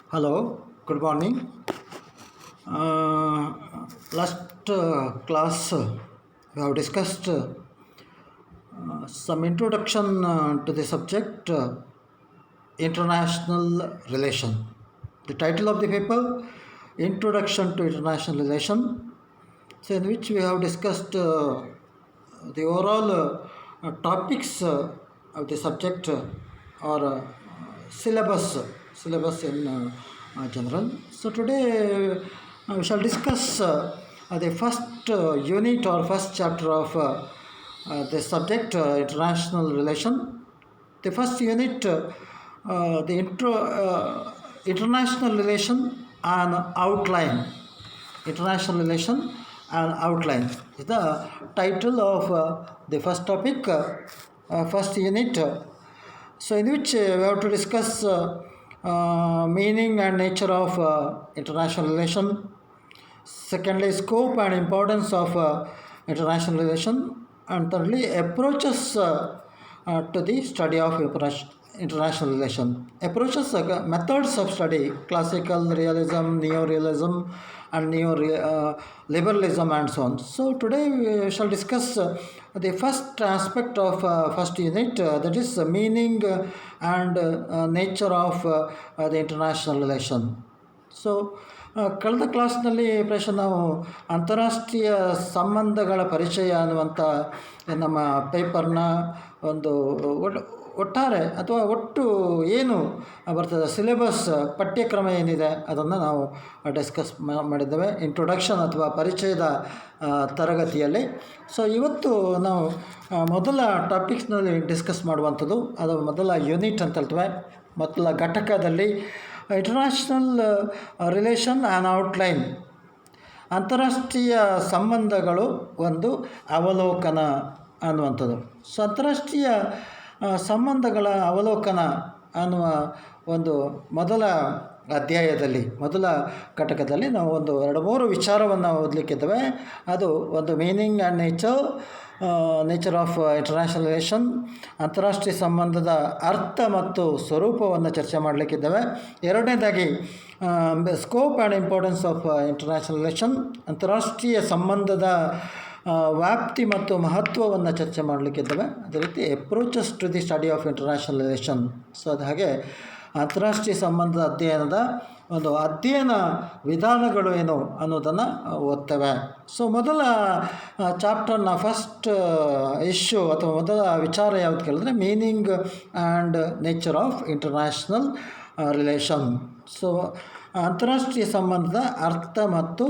Hello, good morning. Last class we have discussed some introduction to the subject international relation. The title of the paper Introduction to International Relation, so in which we have discussed the overall topics of the subject or syllabus in general. So today we shall discuss the first unit or first chapter of the subject international relation. The first unit, international relation and outline. International relation and outline is the title of the first topic, first unit. So in which we have to discuss meaning and nature of international relation. Secondly, scope and importance of international relation. And thirdly, approaches to the study of international relation. Approaches, methods of study, classical realism, neo-realism, and neo-liberalism and so on. So today we shall discuss the first aspect of first unit, that is meaning and nature of the international relation. So ಕಳೆದ ಕ್ಲಾಸ್ನಲ್ಲಿ ಪ್ರಶ್ನೆ ನಾವು ಅಂತಾರಾಷ್ಟ್ರೀಯ ಸಂಬಂಧಗಳ ಪರಿಚಯ ಅನ್ನುವಂಥ ನಮ್ಮ ಪೇಪರ್ನ ಒಂದು ಒಟ್ಟಾರೆ ಅಥವಾ ಒಟ್ಟು ಏನು ಬರ್ತದೆ ಸಿಲೆಬಸ್ ಪಠ್ಯಕ್ರಮ ಏನಿದೆ ಅದನ್ನು ನಾವು ಡಿಸ್ಕಸ್ ಮಾಡಿದ್ದೇವೆ ಇಂಟ್ರೊಡಕ್ಷನ್ ಅಥವಾ ಪರಿಚಯದ ತರಗತಿಯಲ್ಲಿ. ಸೊ ಇವತ್ತು ನಾವು ಮೊದಲ ಟಾಪಿಕ್ಸ್ನಲ್ಲಿ ಡಿಸ್ಕಸ್ ಮಾಡುವಂಥದ್ದು ಅದು ಮೊದಲ ಯೂನಿಟ್ ಅಂತ ಹೇಳ್ತೇವೆ. ಮೊದಲ ಘಟಕದಲ್ಲಿ ಇಂಟರ್ನ್ಯಾಷನಲ್ ರಿಲೇಷನ್ ಆ್ಯಂಡ್ ಔಟ್ಲೈನ್, ಅಂತಾರಾಷ್ಟ್ರೀಯ ಸಂಬಂಧಗಳು ಒಂದು ಅವಲೋಕನ ಅನ್ನುವಂಥದ್ದು. ಸೊ ಅಂತಾರಾಷ್ಟ್ರೀಯ ಸಂಬಂಧಗಳ ಅವಲೋಕನ ಅನ್ನುವ ಒಂದು ಮೊದಲ ಅಧ್ಯಾಯದಲ್ಲಿ, ಮೊದಲ ಘಟಕದಲ್ಲಿ ನಾವು ಒಂದು 2-3 ವಿಚಾರವನ್ನು ಓದಲಿಕ್ಕಿದ್ದೇವೆ. ಅದು ಒಂದು meaning and nature of international relation, ಅಂತಾರಾಷ್ಟ್ರೀಯ ಸಂಬಂಧದ ಅರ್ಥ ಮತ್ತು ಸ್ವರೂಪವನ್ನು ಚರ್ಚೆ ಮಾಡಲಿಕ್ಕಿದ್ದೇವೆ. ಎರಡನೇದಾಗಿ scope and importance of international relation, ಅಂತಾರಾಷ್ಟ್ರೀಯ ಸಂಬಂಧದ ವ್ಯಾಪ್ತಿ ಮತ್ತು ಮಹತ್ವವನ್ನು ಚರ್ಚೆ ಮಾಡಲಿಕ್ಕಿದ್ದೇವೆ. ಅದೇ ರೀತಿ approaches to the study of international relation. So ಅದು ಹಾಗೆ ಅಂತಾರಾಷ್ಟ್ರೀಯ ಸಂಬಂಧದ ಅಧ್ಯಯನದ ಒಂದು ಅಧ್ಯಯನ ವಿಧಾನಗಳು ಏನು ಅನ್ನೋದನ್ನು ಓದ್ತೇವೆ. ಸೊ ಮೊದಲ ಚಾಪ್ಟರ್ನ ಫಸ್ಟ್ ಇಶ್ಯೂ ಅಥವಾ ಮೊದಲ ವಿಚಾರ ಯಾವುದು ಕೇಳಿದ್ರೆ meaning and nature of international relation. So ಅಂತಾರಾಷ್ಟ್ರೀಯ ಸಂಬಂಧದ ಅರ್ಥ ಮತ್ತು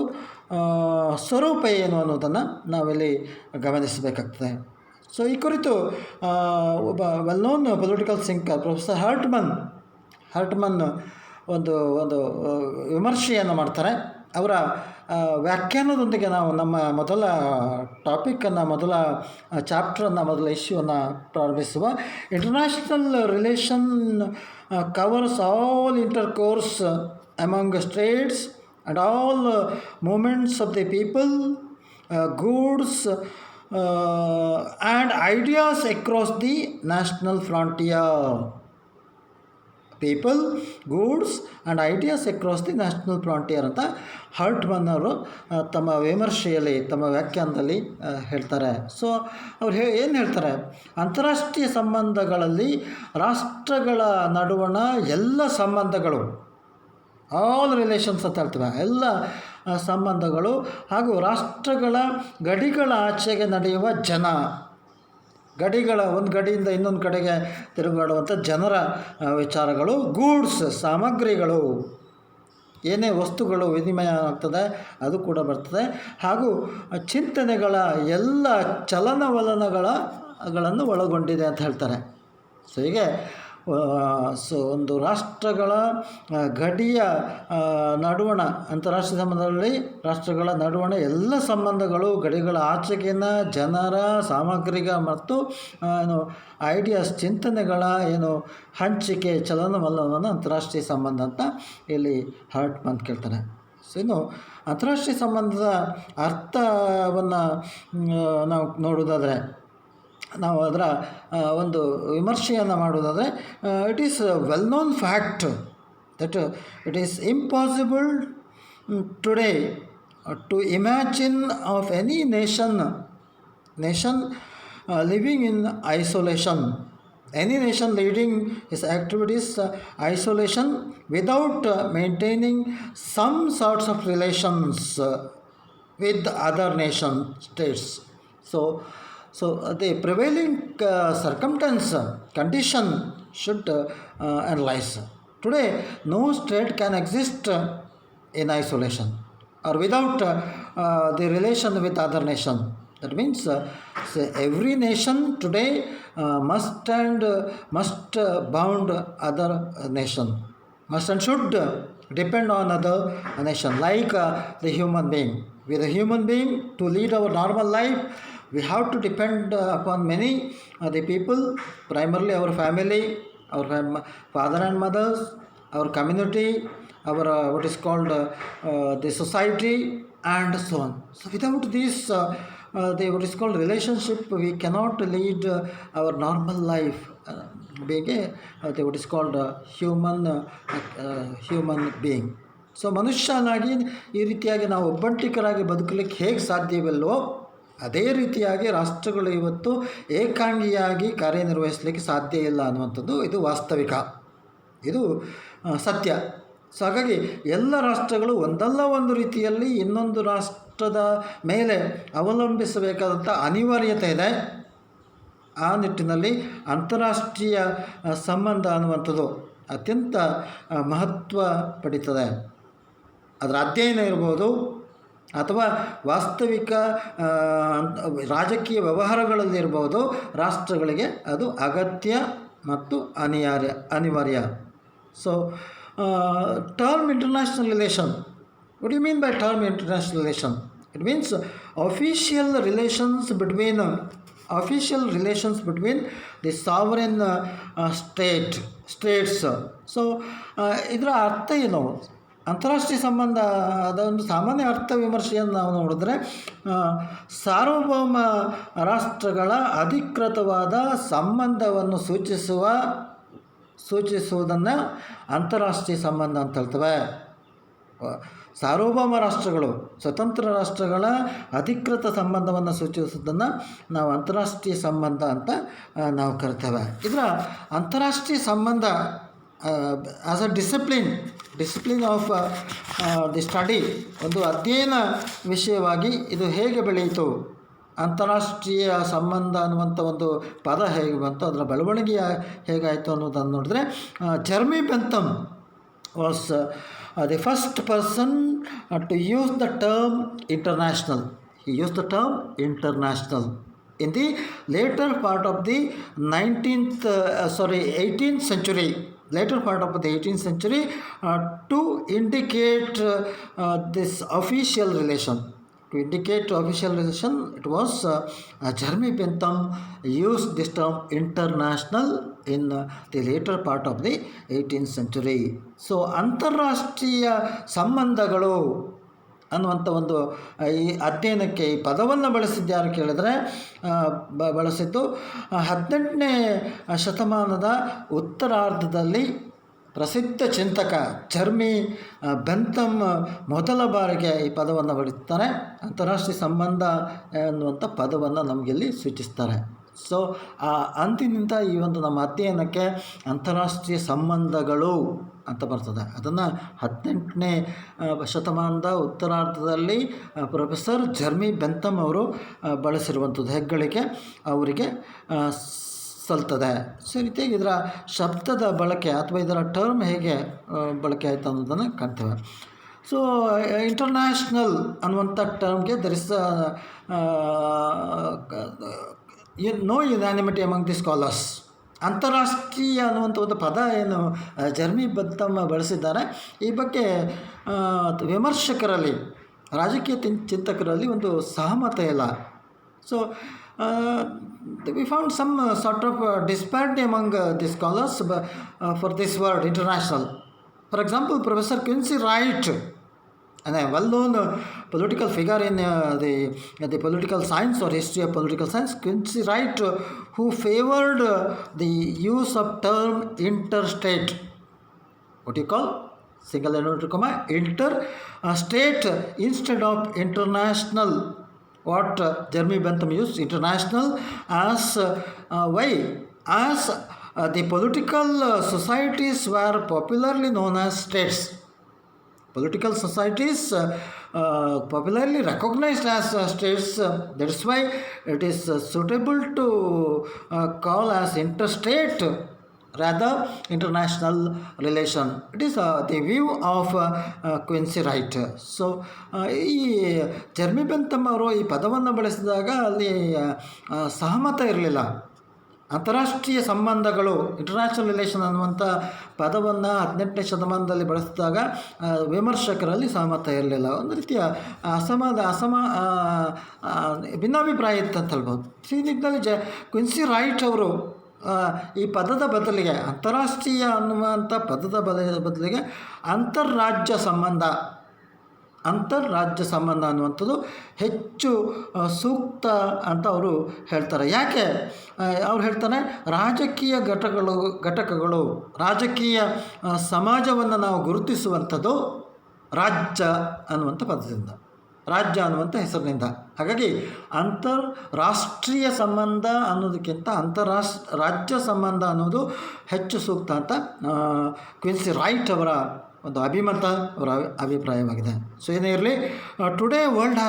ಸ್ವರೂಪ ಏನು ಅನ್ನೋದನ್ನು ನಾವಿಲ್ಲಿ ಗಮನಿಸಬೇಕಾಗ್ತದೆ. ಸೊ ಈ ಕುರಿತು ಒಬ್ಬ well known political thinker professor Hartman ಒಂದು ವಿಮರ್ಶೆಯನ್ನು ಮಾಡ್ತಾರೆ. ಅವರ ವ್ಯಾಖ್ಯಾನದೊಂದಿಗೆ ನಾವು ನಮ್ಮ ಮೊದಲ ಟಾಪಿಕನ್ನು, ಮೊದಲ ಚಾಪ್ಟರನ್ನು, ಮೊದಲ ಇಶ್ಯೂವನ್ನು ಪ್ರಾರಂಭಿಸುವ. International relation covers all intercourse among States and all movements of the people, goods and ideas across the national frontier. People, goods and ideas across the national frontier ಅಂತ ಹರ್ಟ್ಮನ್ ಅವರು ತಮ್ಮ ವಿಮರ್ಶೆಯಲ್ಲಿ, ತಮ್ಮ ವ್ಯಾಖ್ಯಾನದಲ್ಲಿ ಹೇಳ್ತಾರೆ. ಸೊ ಅವ್ರು ಏನು ಹೇಳ್ತಾರೆ, ಅಂತಾರಾಷ್ಟ್ರೀಯ ಸಂಬಂಧಗಳಲ್ಲಿ ರಾಷ್ಟ್ರಗಳ ನಡುವಣ ಎಲ್ಲ ಸಂಬಂಧಗಳು, ಆಲ್ ರಿಲೇಷನ್ಸ್ ಅಂತ ಹೇಳ್ತೇವೆ, ಎಲ್ಲ ಸಂಬಂಧಗಳು ಹಾಗೂ ರಾಷ್ಟ್ರಗಳ ಗಡಿಗಳ ಆಚೆಗೆ ನಡೆಯುವ ಗಡಿಗಳ ಒಂದು ಗಡಿಯಿಂದ ಇನ್ನೊಂದು ಕಡೆಗೆ ತಿರುಗಾಡುವಂಥ ಜನರ ವಿಚಾರಗಳು, ಗೂಡ್ಸ್ ಸಾಮಗ್ರಿಗಳು, ಏನೇ ವಸ್ತುಗಳು ವಿನಿಮಯ ಆಗ್ತದೆ ಅದು ಕೂಡ ಬರ್ತದೆ, ಹಾಗೂ ಚಿಂತನೆಗಳ ಎಲ್ಲ ಚಲನವಲನಗಳನ್ನು ಒಳಗೊಂಡಿದೆ ಅಂತ ಹೇಳ್ತಾರೆ. ಸೊ ಹೀಗೆ ಒಂದು ರಾಷ್ಟ್ರಗಳ ಗಡಿಯ ನಡುವಣ, ಅಂತಾರಾಷ್ಟ್ರೀಯ ಸಂಬಂಧಗಳಲ್ಲಿ ರಾಷ್ಟ್ರಗಳ ನಡುವಣ ಎಲ್ಲ ಸಂಬಂಧಗಳು, ಗಡಿಗಳ ಆಚೆಗಿನ ಜನರ, ಸಾಮಗ್ರಿಗ ಮತ್ತು ಐಡಿಯಾಸ್, ಚಿಂತನೆಗಳ ಹಂಚಿಕೆ, ಚಲನವಲನವನ್ನು ಅಂತಾರಾಷ್ಟ್ರೀಯ ಸಂಬಂಧ ಅಂತ ಇಲ್ಲಿ ಹರ್ಟ್ಮನ್ ಕೇಳ್ತಾರೆ. ಸೊ ಇನ್ನು ಅಂತಾರಾಷ್ಟ್ರೀಯ ಸಂಬಂಧದ ಅರ್ಥವನ್ನು ನಾವು ನೋಡೋದಾದರೆ, ನಾವು ಅದರ ಒಂದು ವಿಮರ್ಶೆಯನ್ನು ಮಾಡೋದಾದರೆ, it is well known fact that it is impossible today to imagine of any nation living in isolation. Any nation leading its activities isolation without maintaining some sorts of relations with other nation states. So the prevailing circumstance condition should analyze. Today, no state can exist in isolation or without the relation with other nation. That means so every nation today must bound other nation, must and should depend on other nation, like the human being. With a human being, to lead our normal life, we have to depend upon many the people, primarily our family, our father and mothers, our community, our what is called the society, and so on. So without this, the what is called relationship, we cannot lead our normal life. Being the what is called human being. So ಮನುಷ್ಯನಾಗಿ ಈ ರೀತಿಯಾಗಿ ನಾವು ಒಬ್ಬಂಟಿಕರಾಗಿ ಬದುಕಲಿಕ್ಕೆ ಹೇಗೆ ಸಾಧ್ಯವಿಲ್ವೋ ಅದೇ ರೀತಿಯಾಗಿ ರಾಷ್ಟ್ರಗಳು ಇವತ್ತು ಏಕಾಂಗಿಯಾಗಿ ಕಾರ್ಯನಿರ್ವಹಿಸಲಿಕ್ಕೆ ಸಾಧ್ಯ ಇಲ್ಲ ಅನ್ನುವಂಥದ್ದು ಇದು ವಾಸ್ತವಿಕ, ಇದು ಸತ್ಯ. ಸೊ ಹಾಗಾಗಿ ಎಲ್ಲ ರಾಷ್ಟ್ರಗಳು ಒಂದಲ್ಲ ಒಂದು ರೀತಿಯಲ್ಲಿ ಇನ್ನೊಂದು ರಾಷ್ಟ್ರದ ಮೇಲೆ ಅವಲಂಬಿಸಬೇಕಾದಂಥ ಅನಿವಾರ್ಯತೆ ಇದೆ. ಆ ನಿಟ್ಟಿನಲ್ಲಿ ಅಂತಾರಾಷ್ಟ್ರೀಯ ಸಂಬಂಧ ಅನ್ನುವಂಥದ್ದು ಅತ್ಯಂತ ಮಹತ್ವ ಪಡೀತದೆ. ಅದರ ಅಧ್ಯಯನ ಇರ್ಬೋದು ಅಥವಾ ವಾಸ್ತವಿಕ ರಾಜಕೀಯ ವ್ಯವಹಾರಗಳಲ್ಲಿರ್ಬೋದು, ರಾಷ್ಟ್ರಗಳಿಗೆ ಅದು ಅಗತ್ಯ ಮತ್ತು ಅನಿವಾರ್ಯ. So term international relation. What do you mean by term international relation? It means official relations between the sovereign states. So ಇದರ ಅರ್ಥ ಏನು? ಅಂತಾರಾಷ್ಟ್ರೀಯ ಸಂಬಂಧ ಅದೊಂದು ಸಾಮಾನ್ಯ ಅರ್ಥ ವಿಮರ್ಶೆಯನ್ನು ನಾವು ನೋಡಿದ್ರೆ, ಸಾರ್ವಭೌಮ ರಾಷ್ಟ್ರಗಳ ಅಧಿಕೃತವಾದ ಸಂಬಂಧವನ್ನು ಸೂಚಿಸುವುದನ್ನು ಅಂತಾರಾಷ್ಟ್ರೀಯ ಸಂಬಂಧ ಅಂತ ಹೇಳ್ತವೆ. ಸಾರ್ವಭೌಮ ರಾಷ್ಟ್ರಗಳು, ಸ್ವತಂತ್ರ ರಾಷ್ಟ್ರಗಳ ಅಧಿಕೃತ ಸಂಬಂಧವನ್ನು ಸೂಚಿಸುವುದನ್ನು ನಾವು ಅಂತಾರಾಷ್ಟ್ರೀಯ ಸಂಬಂಧ ಅಂತ ನಾವು ಕರಿತೇವೆ. ಇದರ ಅಂತಾರಾಷ್ಟ್ರೀಯ ಸಂಬಂಧ as a discipline of the study, ಒಂದು ಅಧ್ಯಯನ ವಿಷಯವಾಗಿ ಇದು ಹೇಗೆ ಬೆಳೆಯಿತು, ಅಂತಾರಾಷ್ಟ್ರೀಯ ಸಂಬಂಧ ಅನ್ನುವಂಥ ಒಂದು ಪದ ಹೇಗೆ ಬಂತು, ಅದರ ಬೆಳವಣಿಗೆ ಹೇಗಾಯಿತು ಅನ್ನೋದನ್ನು ನೋಡಿದ್ರೆ, ಜರ್ಮಿ ಬೆಂಥಮ್ was the first person to use the term international. He used the term international in the later part of the 18th century. Later part of the 18th century to indicate this official relation. To indicate official relation, it was Jeremy Bentham used this term international in the later part of the 18th century. So ಅಂತಾರಾಷ್ಟ್ರೀಯ ಸಂಬಂಧಗಳು ಅನ್ನುವಂಥ ಒಂದು ಈ ಅಧ್ಯಯನಕ್ಕೆ ಈ ಪದವನ್ನು ಬಳಸಿದ್ಯಾರು ಕೇಳಿದರೆ, ಬಳಸಿದ್ದು 18ನೇ ಶತಮಾನದ ಉತ್ತರಾರ್ಧದಲ್ಲಿ ಪ್ರಸಿದ್ಧ ಚಿಂತಕ ಜರ್ಮಿ ಬೆಂಥಮ್ ಮೊದಲ ಬಾರಿಗೆ ಈ ಪದವನ್ನು ಬಳಸ್ತಾರೆ. ಅಂತಾರಾಷ್ಟ್ರೀಯ ಸಂಬಂಧ ಅನ್ನುವಂಥ ಪದವನ್ನು ನಮಗಿಲ್ಲಿ ಸೂಚಿಸ್ತಾರೆ. ಸೊ ಅಂದಿನಿಂದ ಈ ಒಂದು ನಮ್ಮ ಅಧ್ಯಯನಕ್ಕೆ ಅಂತಾರಾಷ್ಟ್ರೀಯ ಸಂಬಂಧಗಳು ಅಂತ ಬರ್ತದೆ. ಅದನ್ನು 18ನೇ ಶತಮಾನದ ಉತ್ತರಾರ್ಧದಲ್ಲಿ ಪ್ರೊಫೆಸರ್ ಜರ್ಮಿ ಬೆಂಥಮ್ ಅವರು ಬಳಸಿರುವಂಥದ್ದು ಹೆಗ್ಗಳಿಕೆ ಅವರಿಗೆ ಸಲ್ತದೆ. ಸೊ ಈ ರೀತಿಯಾಗಿ ಇದರ ಶಬ್ದದ ಬಳಕೆ ಅಥವಾ ಇದರ ಟರ್ಮ್ ಹೇಗೆ ಬಳಕೆ ಆಯಿತು ಅನ್ನೋದನ್ನು ಕಾಣ್ತೇವೆ. ಸೊ ಇಂಟರ್ನ್ಯಾಷನಲ್ ಅನ್ನುವಂಥ ಟರ್ಮ್ಗೆ there is no unanimity among the scholars. ಅಂತಾರಾಷ್ಟ್ರೀಯ ಅನ್ನುವಂಥ ಒಂದು ಪದ ಏನು ಜರ್ಮಿ ಬೆಂಥಮ್ ಬಳಸಿದ್ದಾರೆ, ಈ ಬಗ್ಗೆ ವಿಮರ್ಶಕರಲ್ಲಿ, ರಾಜಕೀಯ ಚಿಂತಕರಲ್ಲಿ ಒಂದು ಸಹಮತ ಇಲ್ಲ. So we found some sort of disparity among the scholars for this word international. For example, Professor Quincy Wright, and a well-known political figure in the political science or history of political science, Quincy Wright, who favored the use of term interstate. what you call single inverted comma inter-state instead of international. What Jeremy Bentham used international as why? As the political societies were popularly known as states. Political societies popularly recognized as states. That's why it is suitable to call as interstate rather international relation. It is the view of Quincy right. So ಈ ಜರ್ಮಿ ಬೆಂಥಮ್ ಅವರು ಈ ಪದವನ್ನು ಬಳಸಿದಾಗ ಅಲ್ಲಿ ಸಹಮತ ಇರಲಿಲ್ಲ. ಅಂತಾರಾಷ್ಟ್ರೀಯ ಸಂಬಂಧಗಳು ಇಂಟರ್ನ್ಯಾಷನಲ್ ರಿಲೇಷನ್ ಅನ್ನುವಂಥ ಪದವನ್ನು 18ನೇ ಶತಮಾನದಲ್ಲಿ ಬಳಸಿದಾಗ ವಿಮರ್ಶಕರಲ್ಲಿ ಸಹಮತ ಇರಲಿಲ್ಲ. ಒಂದು ರೀತಿಯ ಭಿನ್ನಾಭಿಪ್ರಾಯ ಇತ್ತು ಅಂತ ಹೇಳ್ಬೋದು. ಈ ನಿಟ್ಟಿನಲ್ಲಿ ಕ್ವಿನ್ಸಿ ರೈಟ್ ಅವರು ಈ ಪದದ ಬದಲಿಗೆ ಅಂತಾರಾಷ್ಟ್ರೀಯ ಅನ್ನುವಂಥ ಪದದ ಬದಲಿಗೆ ಅಂತರ್ರಾಜ್ಯ ಸಂಬಂಧ ಅನ್ನುವಂಥದ್ದು ಹೆಚ್ಚು ಸೂಕ್ತ ಅಂತ ಅವರು ಹೇಳ್ತಾರೆ. ಯಾಕೆ ಅವ್ರು ಹೇಳ್ತಾರೆ, ರಾಜಕೀಯ ಘಟಕಗಳು ರಾಜಕೀಯ ಸಮಾಜವನ್ನು ನಾವು ಗುರುತಿಸುವಂಥದ್ದು ರಾಜ್ಯ ಅನ್ನುವಂಥ ಪದದಿಂದ, ರಾಜ್ಯ ಅನ್ನುವಂಥ ಹೆಸರಿನಿಂದ. ಹಾಗಾಗಿ ಅಂತಾರಾಷ್ಟ್ರೀಯ ಸಂಬಂಧ ಅನ್ನೋದಕ್ಕಿಂತ ರಾಜ್ಯ ಸಂಬಂಧ ಅನ್ನೋದು ಹೆಚ್ಚು ಸೂಕ್ತ ಅಂತ ಕ್ವಿನ್ಸಿ ರೈಟ್ ಅವರ ಒಂದು ಅವರ ಅಭಿಪ್ರಾಯವಾಗಿದೆ. ಸೊ ಏನೇ ಇರಲಿ, today world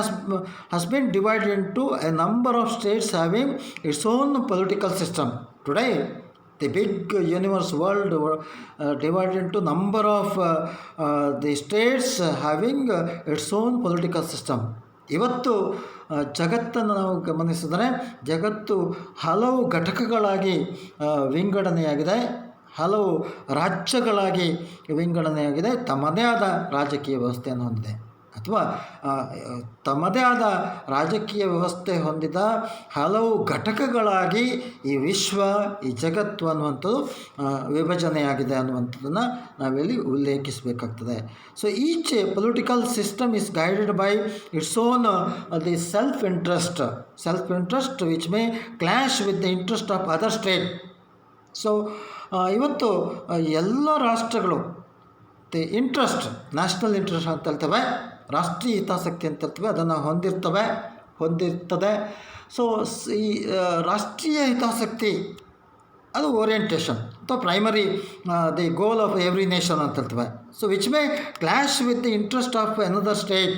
has been divided into A number of States having its own political system. Today the big universe world divided into number of the states having its own political system. ಇವತ್ತು ಜಗತ್ತನ್ನು ನಾವು ಗಮನಿಸಿದರೆ ಜಗತ್ತು ಹಲವು ಘಟಕಗಳಾಗಿ ವಿಂಗಡಣೆಯಾಗಿದೆ, ಹಲವು ರಾಜ್ಯಗಳಾಗಿ ವಿಂಗಡಣೆಯಾಗಿದೆ, ತಮ್ಮದೇ ಆದ ರಾಜಕೀಯ ವ್ಯವಸ್ಥೆಯನ್ನು ಹೊಂದಿದೆ ಅಥವಾ ತಮ್ಮದೇ ಆದ ರಾಜಕೀಯ ವ್ಯವಸ್ಥೆ ಹೊಂದಿದ ಹಲವು ಘಟಕಗಳಾಗಿ ಈ ವಿಶ್ವ, ಈ ಜಗತ್ತು ಅನ್ನುವಂಥದ್ದು ವಿಭಜನೆಯಾಗಿದೆ ಅನ್ನುವಂಥದ್ದನ್ನು ನಾವಿಲ್ಲಿ ಉಲ್ಲೇಖಿಸಬೇಕಾಗ್ತದೆ. So each political system is guided by its own the self interest which may clash with the interest of other state. So ಇವತ್ತು ಎಲ್ಲ ರಾಷ್ಟ್ರಗಳು ದಿ ಇಂಟ್ರೆಸ್ಟ್, ನ್ಯಾಷನಲ್ ಇಂಟ್ರೆಸ್ಟ್ ಅಂತ ಹೇಳ್ತೇವೆ, ರಾಷ್ಟ್ರೀಯ ಹಿತಾಸಕ್ತಿ ಅಂತ ಹೇಳ್ತೇವೆ, ಅದನ್ನು ಹೊಂದಿರ್ತದೆ. ಸೊ ಈ ರಾಷ್ಟ್ರೀಯ ಹಿತಾಸಕ್ತಿ ಅದು ಓರಿಯೆಂಟೇಷನ್ ಅಥವಾ primary the goal of every nation ಅಂತ ಹೇಳ್ತೇವೆ. So which may clash with the interest of another state,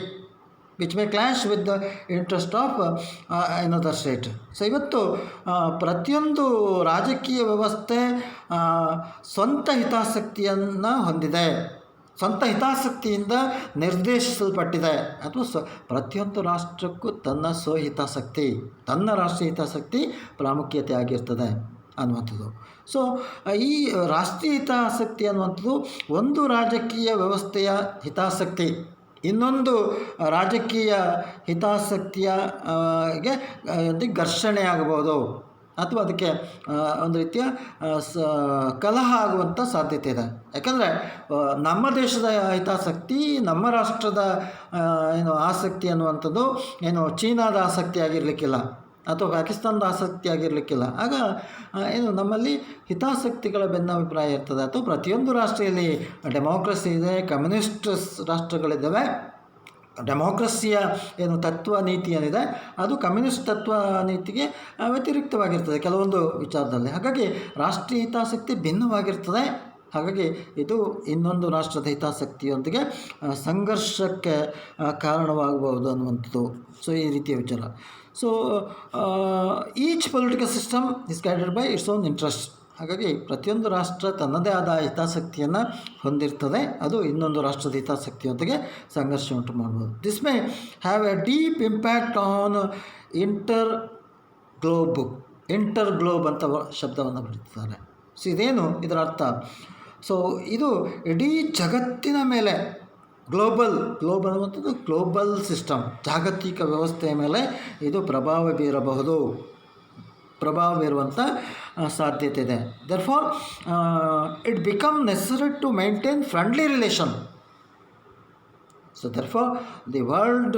so ಇವತ್ತು ಪ್ರತಿಯೊಂದು ರಾಜಕೀಯ ವ್ಯವಸ್ಥೆ ಸ್ವಂತ ಹಿತಾಸಕ್ತಿಯನ್ನು ಹೊಂದಿದೆ, ಸ್ವಂತ ಹಿತಾಸಕ್ತಿಯಿಂದ ನಿರ್ದೇಶಿಸಲ್ಪಟ್ಟಿದೆ. ಅಥವಾ ಪ್ರತಿಯೊಂದು ರಾಷ್ಟ್ರಕ್ಕೂ ತನ್ನ ಸ್ವಹಿತಾಸಕ್ತಿ, ತನ್ನ ರಾಷ್ಟ್ರೀಯ ಹಿತಾಸಕ್ತಿ ಪ್ರಾಮುಖ್ಯತೆ ಆಗಿರ್ತದೆ ಅನ್ನುವಂಥದ್ದು. ಸೊ ಈ ರಾಷ್ಟ್ರೀಯ ಹಿತಾಸಕ್ತಿ ಅನ್ನುವಂಥದ್ದು ಒಂದು ರಾಜಕೀಯ ವ್ಯವಸ್ಥೆಯ ಹಿತಾಸಕ್ತಿ ಇನ್ನೊಂದು ರಾಜಕೀಯ ಹಿತಾಸಕ್ತಿಗೆ ಘರ್ಷಣೆ ಆಗಬಹುದು ಅಥವಾ ಅದಕ್ಕೆ ಒಂದು ರೀತಿಯ ಕಲಹ ಆಗುವಂಥ ಸಾಧ್ಯತೆ ಇದೆ. ಯಾಕಂದರೆ ನಮ್ಮ ದೇಶದ ಹಿತಾಸಕ್ತಿ, ನಮ್ಮ ರಾಷ್ಟ್ರದ ಆಸಕ್ತಿ ಅನ್ನುವಂಥದ್ದು ಚೀನಾದ ಆಸಕ್ತಿ ಆಗಿರಲಿಕ್ಕಿಲ್ಲ ಅಥವಾ ಪಾಕಿಸ್ತಾನದ ಆಸಕ್ತಿ ಆಗಿರಲಿಕ್ಕಿಲ್ಲ. ಆಗ ನಮ್ಮಲ್ಲಿ ಹಿತಾಸಕ್ತಿಗಳ ಭಿನ್ನಾಭಿಪ್ರಾಯ ಇರ್ತದೆ. ಅಥವಾ ಪ್ರತಿಯೊಂದು ರಾಷ್ಟ್ರದಲ್ಲಿ ಡೆಮೋಕ್ರಸಿ ಇದೆ, ಕಮ್ಯುನಿಸ್ಟ್ ರಾಷ್ಟ್ರಗಳಿದ್ದಾವೆ. ಡೆಮೋಕ್ರಸಿಯ ತತ್ವ ನೀತಿ ಏನಿದೆ ಅದು ಕಮ್ಯುನಿಸ್ಟ್ ತತ್ವ ನೀತಿಗೆ ವ್ಯತಿರಿಕ್ತವಾಗಿರ್ತದೆ ಕೆಲವೊಂದು ವಿಚಾರದಲ್ಲಿ. ಹಾಗಾಗಿ ರಾಷ್ಟ್ರೀಯ ಹಿತಾಸಕ್ತಿ ಭಿನ್ನವಾಗಿರ್ತದೆ. ಹಾಗಾಗಿ ಇದು ಇನ್ನೊಂದು ರಾಷ್ಟ್ರದ ಹಿತಾಸಕ್ತಿಯೊಂದಿಗೆ ಸಂಘರ್ಷಕ್ಕೆ ಕಾರಣವಾಗಬಹುದು ಅನ್ನುವಂಥದ್ದು. ಸೊ ಈ ರೀತಿಯ ವಿಚಾರ. So each political system is guided by its own interest. ಹಾಗಾಗಿ ಪ್ರತಿಯೊಂದು ರಾಷ್ಟ್ರ ತನ್ನದೇ ಆದ ಹಿತಾಸಕ್ತಿಯನ್ನು ಹೊಂದಿರ್ತದೆ, ಅದು ಇನ್ನೊಂದು ರಾಷ್ಟ್ರದ ಹಿತಾಸಕ್ತಿಯೊಂದಿಗೆ ಸಂಘರ್ಷ ಉಂಟು ಮಾಡ್ಬೋದು. This may have A deep impact on inter globe ಅಂತ ಶಬ್ದವನ್ನು ಬರೀತಾರೆ. ಸೊ ಇದೇನು ಇದರ ಅರ್ಥ? ಸೊ ಇದು ಇಡೀ ಜಗತ್ತಿನ ಮೇಲೆ ಗ್ಲೋಬಲ್ ಅನ್ನುವಂಥದ್ದು ಗ್ಲೋಬಲ್ ಸಿಸ್ಟಮ್, ಜಾಗತಿಕ ವ್ಯವಸ್ಥೆಯ ಮೇಲೆ ಇದು ಪ್ರಭಾವ ಬೀರುವಂಥ ಸಾಧ್ಯತೆ ಇದೆ. Therefore it become necessary to maintain friendly relation. So therefore the world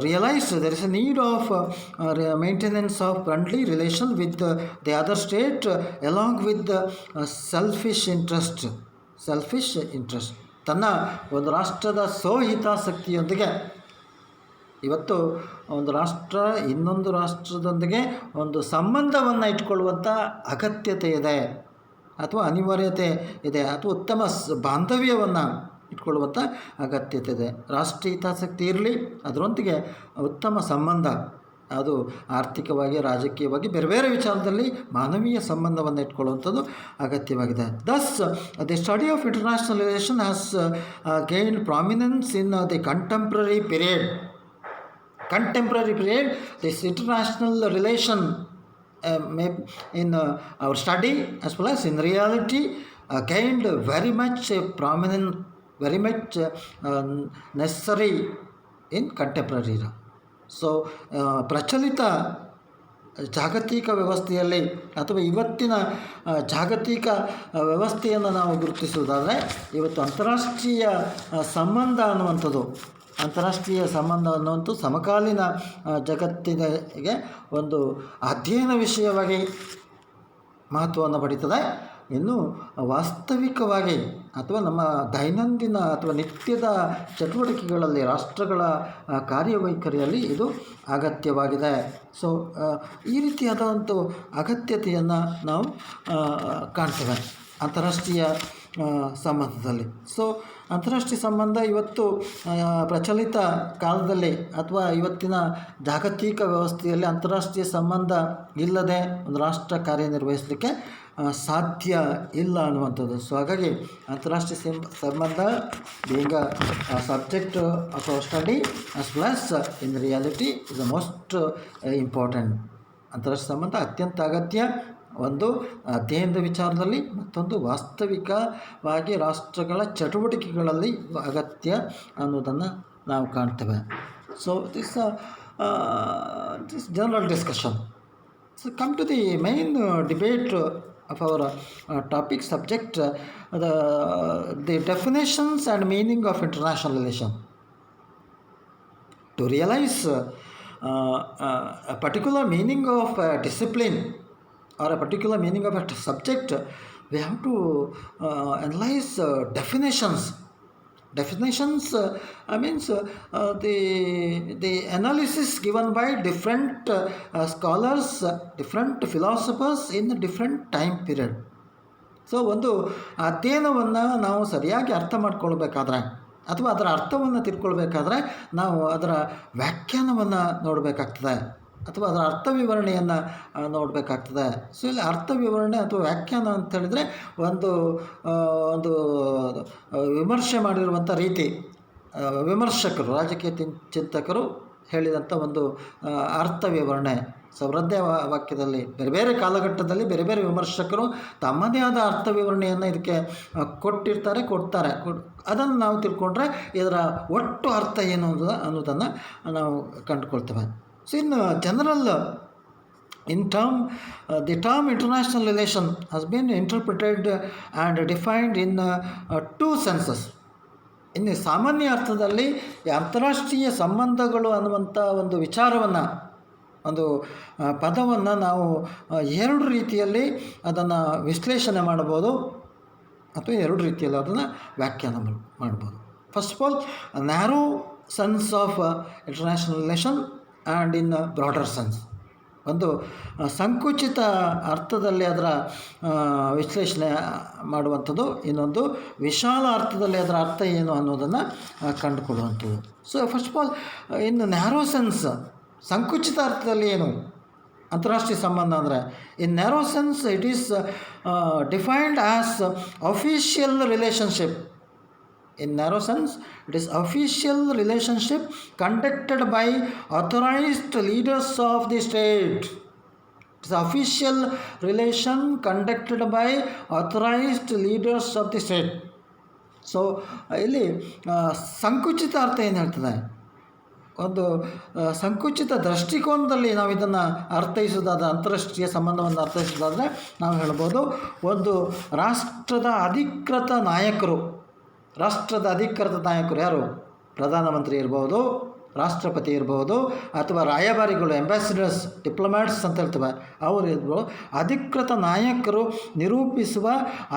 realized there is a need of maintenance of friendly relation with the other state along with the selfish interest. Selfish interest, ತನ್ನ ಒಂದು ರಾಷ್ಟ್ರದ ಸ್ವಹಿತಾಸಕ್ತಿಯೊಂದಿಗೆ ಇವತ್ತು ಒಂದು ರಾಷ್ಟ್ರ ಇನ್ನೊಂದು ರಾಷ್ಟ್ರದೊಂದಿಗೆ ಒಂದು ಸಂಬಂಧವನ್ನು ಇಟ್ಕೊಳ್ಳುವಂಥ ಅಗತ್ಯತೆ ಇದೆ ಅಥವಾ ಅನಿವಾರ್ಯತೆ ಇದೆ ಅಥವಾ ಉತ್ತಮ ಬಾಂಧವ್ಯವನ್ನು ಇಟ್ಕೊಳ್ಳುವಂಥ ಅಗತ್ಯತೆ ಇದೆ. ರಾಷ್ಟ್ರೀಯ ಹಿತಾಸಕ್ತಿ ಇರಲಿ, ಅದರೊಂದಿಗೆ ಉತ್ತಮ ಸಂಬಂಧ, ಅದು ಆರ್ಥಿಕವಾಗಿ, ರಾಜಕೀಯವಾಗಿ, ಬೇರೆ ಬೇರೆ ವಿಚಾರದಲ್ಲಿ ಮಾನವೀಯ ಸಂಬಂಧವನ್ನು ಇಟ್ಕೊಳ್ಳುವಂಥದ್ದು ಅಗತ್ಯವಾಗಿದೆ. Thus the study of international relation has gained prominence in the contemporary period. This international relation in our study as well as in reality gained very much prominent, very much necessary in contemporary era. So ಪ್ರಚಲಿತ ಜಾಗತಿಕ ವ್ಯವಸ್ಥೆಯಲ್ಲಿ ಅಥವಾ ಇವತ್ತಿನ ಜಾಗತಿಕ ವ್ಯವಸ್ಥೆಯನ್ನು ನಾವು ಗುರುತಿಸುವುದಾದರೆ, ಇವತ್ತು ಅಂತಾರಾಷ್ಟ್ರೀಯ ಸಂಬಂಧ ಅನ್ನುವಂಥದ್ದು ಸಮಕಾಲೀನ ಜಗತ್ತಿಗೆ ಒಂದು ಅಧ್ಯಯನ ವಿಷಯವಾಗಿ ಮಹತ್ವವನ್ನು ಪಡೀತದೆ. ಇನ್ನು ವಾಸ್ತವಿಕವಾಗಿ ಅಥವಾ ನಮ್ಮ ದೈನಂದಿನ ಅಥವಾ ನಿತ್ಯದ ಚಟುವಟಿಕೆಗಳಲ್ಲಿ, ರಾಷ್ಟ್ರಗಳ ಕಾರ್ಯವೈಖರಿಯಲ್ಲಿ ಇದು ಅಗತ್ಯವಾಗಿದೆ. ಸೊ ಈ ರೀತಿಯಾದ ಒಂದು ಅಗತ್ಯತೆಯನ್ನು ನಾವು ಕಾಣ್ತೇವೆ ಅಂತಾರಾಷ್ಟ್ರೀಯ ಸಂಬಂಧದಲ್ಲಿ. ಸೊ ಅಂತಾರಾಷ್ಟ್ರೀಯ ಸಂಬಂಧ ಇವತ್ತು ಪ್ರಚಲಿತ ಕಾಲದಲ್ಲಿ ಅಥವಾ ಇವತ್ತಿನ ಜಾಗತಿಕ ವ್ಯವಸ್ಥೆಯಲ್ಲಿ ಅಂತಾರಾಷ್ಟ್ರೀಯ ಸಂಬಂಧ ಇಲ್ಲದೆ ಒಂದು ರಾಷ್ಟ್ರ ಕಾರ್ಯನಿರ್ವಹಿಸಲಿಕ್ಕೆ ಸಾಧ್ಯ ಇಲ್ಲ ಅನ್ನುವಂಥದ್ದು. ಸೊ ಹಾಗಾಗಿ ಅಂತಾರಾಷ್ಟ್ರೀಯ ಸಂಬಂಧ being a subject of our study as well as in reality is the most important. ಅಂತಾರಾಷ್ಟ್ರೀಯ ಸಂಬಂಧ ಅತ್ಯಂತ ಅಗತ್ಯ, ಒಂದು ಅಧ್ಯಯನದ ವಿಚಾರದಲ್ಲಿ, ಮತ್ತೊಂದು ವಾಸ್ತವಿಕವಾಗಿ ರಾಷ್ಟ್ರಗಳ ಚಟುವಟಿಕೆಗಳಲ್ಲಿ ಅಗತ್ಯ ಅನ್ನೋದನ್ನು ನಾವು ಕಾಣ್ತೇವೆ. So this general discussion. So come to the main debate of our topic subject, the definitions and meaning of international relation. To realize a particular meaning of a discipline or a particular meaning of a subject, we have to analyze definitions. Definitions means the analysis given by different scholars, different philosophers in a different time period. So ಒಂದು ಅಧ್ಯಯನವನ್ನು ನಾವು ಸರಿಯಾಗಿ ಅರ್ಥ ಮಾಡ್ಕೊಳ್ಬೇಕಾದ್ರೆ ಅಥವಾ ಅದರ ಅರ್ಥವನ್ನು ತಿಳ್ಕೊಳ್ಬೇಕಾದ್ರೆ ನಾವು ಅದರ ವ್ಯಾಖ್ಯಾನವನ್ನು ನೋಡಬೇಕಾಗ್ತದೆ ಅಥವಾ ಅದರ ಅರ್ಥ ವಿವರಣೆಯನ್ನು ನೋಡಬೇಕಾಗ್ತದೆ. ಸೊ ಇಲ್ಲಿ ಅರ್ಥ ವಿವರಣೆ ಅಥವಾ ವ್ಯಾಖ್ಯಾನ ಅಂತ ಹೇಳಿದರೆ ಒಂದು ವಿಮರ್ಶೆ ಮಾಡಿರುವಂಥ ರೀತಿ, ವಿಮರ್ಶಕರು, ರಾಜಕೀಯ ಚಿಂತಕರು ಹೇಳಿದಂಥ ಒಂದು ಅರ್ಥ ವಿವರಣೆ. ಸೊ ವೃದ್ಧ ವಾಕ್ಯದಲ್ಲಿ ಬೇರೆ ಬೇರೆ ಕಾಲಘಟ್ಟದಲ್ಲಿ ಬೇರೆ ಬೇರೆ ವಿಮರ್ಶಕರು ತಮ್ಮದೇ ಆದ ಅರ್ಥ ವಿವರಣೆಯನ್ನು ಇದಕ್ಕೆ ಕೊಡ್ತಾರೆ. ಅದನ್ನು ನಾವು ತಿಳ್ಕೊಂಡ್ರೆ ಇದರ ಒಟ್ಟು ಅರ್ಥ ಏನು ಅನ್ನೋದನ್ನು ನಾವು ಕಂಡುಕೊಳ್ತೇವೆ. So in general, the term international relation has been interpreted and defined in two senses. ಇನ್ನು ಸಾಮಾನ್ಯ ಅರ್ಥದಲ್ಲಿ ಅಂತಾರಾಷ್ಟ್ರೀಯ ಸಂಬಂಧಗಳು ಅನ್ನುವಂಥ ಒಂದು ವಿಚಾರವನ್ನು, ಒಂದು ಪದವನ್ನು ನಾವು ಎರಡು ರೀತಿಯಲ್ಲಿ ಅದನ್ನು ವಿಶ್ಲೇಷಣೆ ಮಾಡ್ಬೋದು ಅಥವಾ ಎರಡು ರೀತಿಯಲ್ಲಿ ಅದನ್ನು ವ್ಯಾಖ್ಯಾನ ಮಾಡ್ಬೋದು. First of all, narrow sense of international relation and in broader sense. ಒಂದು ಸಂಕುಚಿತ ಅರ್ಥದಲ್ಲಿ ಅದರ ವಿಶ್ಲೇಷಣೆ ಮಾಡುವಂಥದ್ದು, ಇನ್ನೊಂದು ವಿಶಾಲ ಅರ್ಥದಲ್ಲಿ ಅದರ ಅರ್ಥ ಏನು ಅನ್ನೋದನ್ನು ಕಂಡುಕೊಳ್ಳುವಂಥದ್ದು. So first of all, in narrow sense, ಸಂಕುಚಿತ ಅರ್ಥದಲ್ಲಿ ಏನು ಅಂತಾರಾಷ್ಟ್ರೀಯ ಸಂಬಂಧ ಅಂದರೆ, in narrow sense it is defined as official relationship. In narrow sense, it is official relationship conducted by authorized leaders of the state. It is official relation conducted by authorized leaders of the state. So ಇಲ್ಲಿ ಸಂಕುಚಿತ ಅರ್ಥ ಏನು ಹೇಳ್ತದೆ, ಒಂದು ಸಂಕುಚಿತ ದೃಷ್ಟಿಕೋನದಲ್ಲಿ ನಾವು ಇದನ್ನು ಅರ್ಥೈಸೋದಾದ ಅಂತಾರಾಷ್ಟ್ರೀಯ ಸಂಬಂಧವನ್ನು ಅರ್ಥೈಸೋದಾದರೆ ನಾವು ಹೇಳ್ಬೋದು, ಒಂದು ರಾಷ್ಟ್ರದ ಅಧಿಕೃತ ನಾಯಕರು ಯಾರು, ಪ್ರಧಾನಮಂತ್ರಿ ಇರ್ಬೋದು ರಾಷ್ಟ್ರಪತಿ ಇರ್ಬೋದು ಅಥವಾ ರಾಯಭಾರಿಗಳು, ಅಂಬಾಸಿಡರ್ಸ್, ಡಿಪ್ಲೊಮ್ಯಾಟ್ಸ್ ಅಂತ ಹೇಳ್ತೇವೆ, ಅವರು ಇರ್ಬೋದು, ಅಧಿಕೃತ ನಾಯಕರು ನಿರೂಪಿಸುವ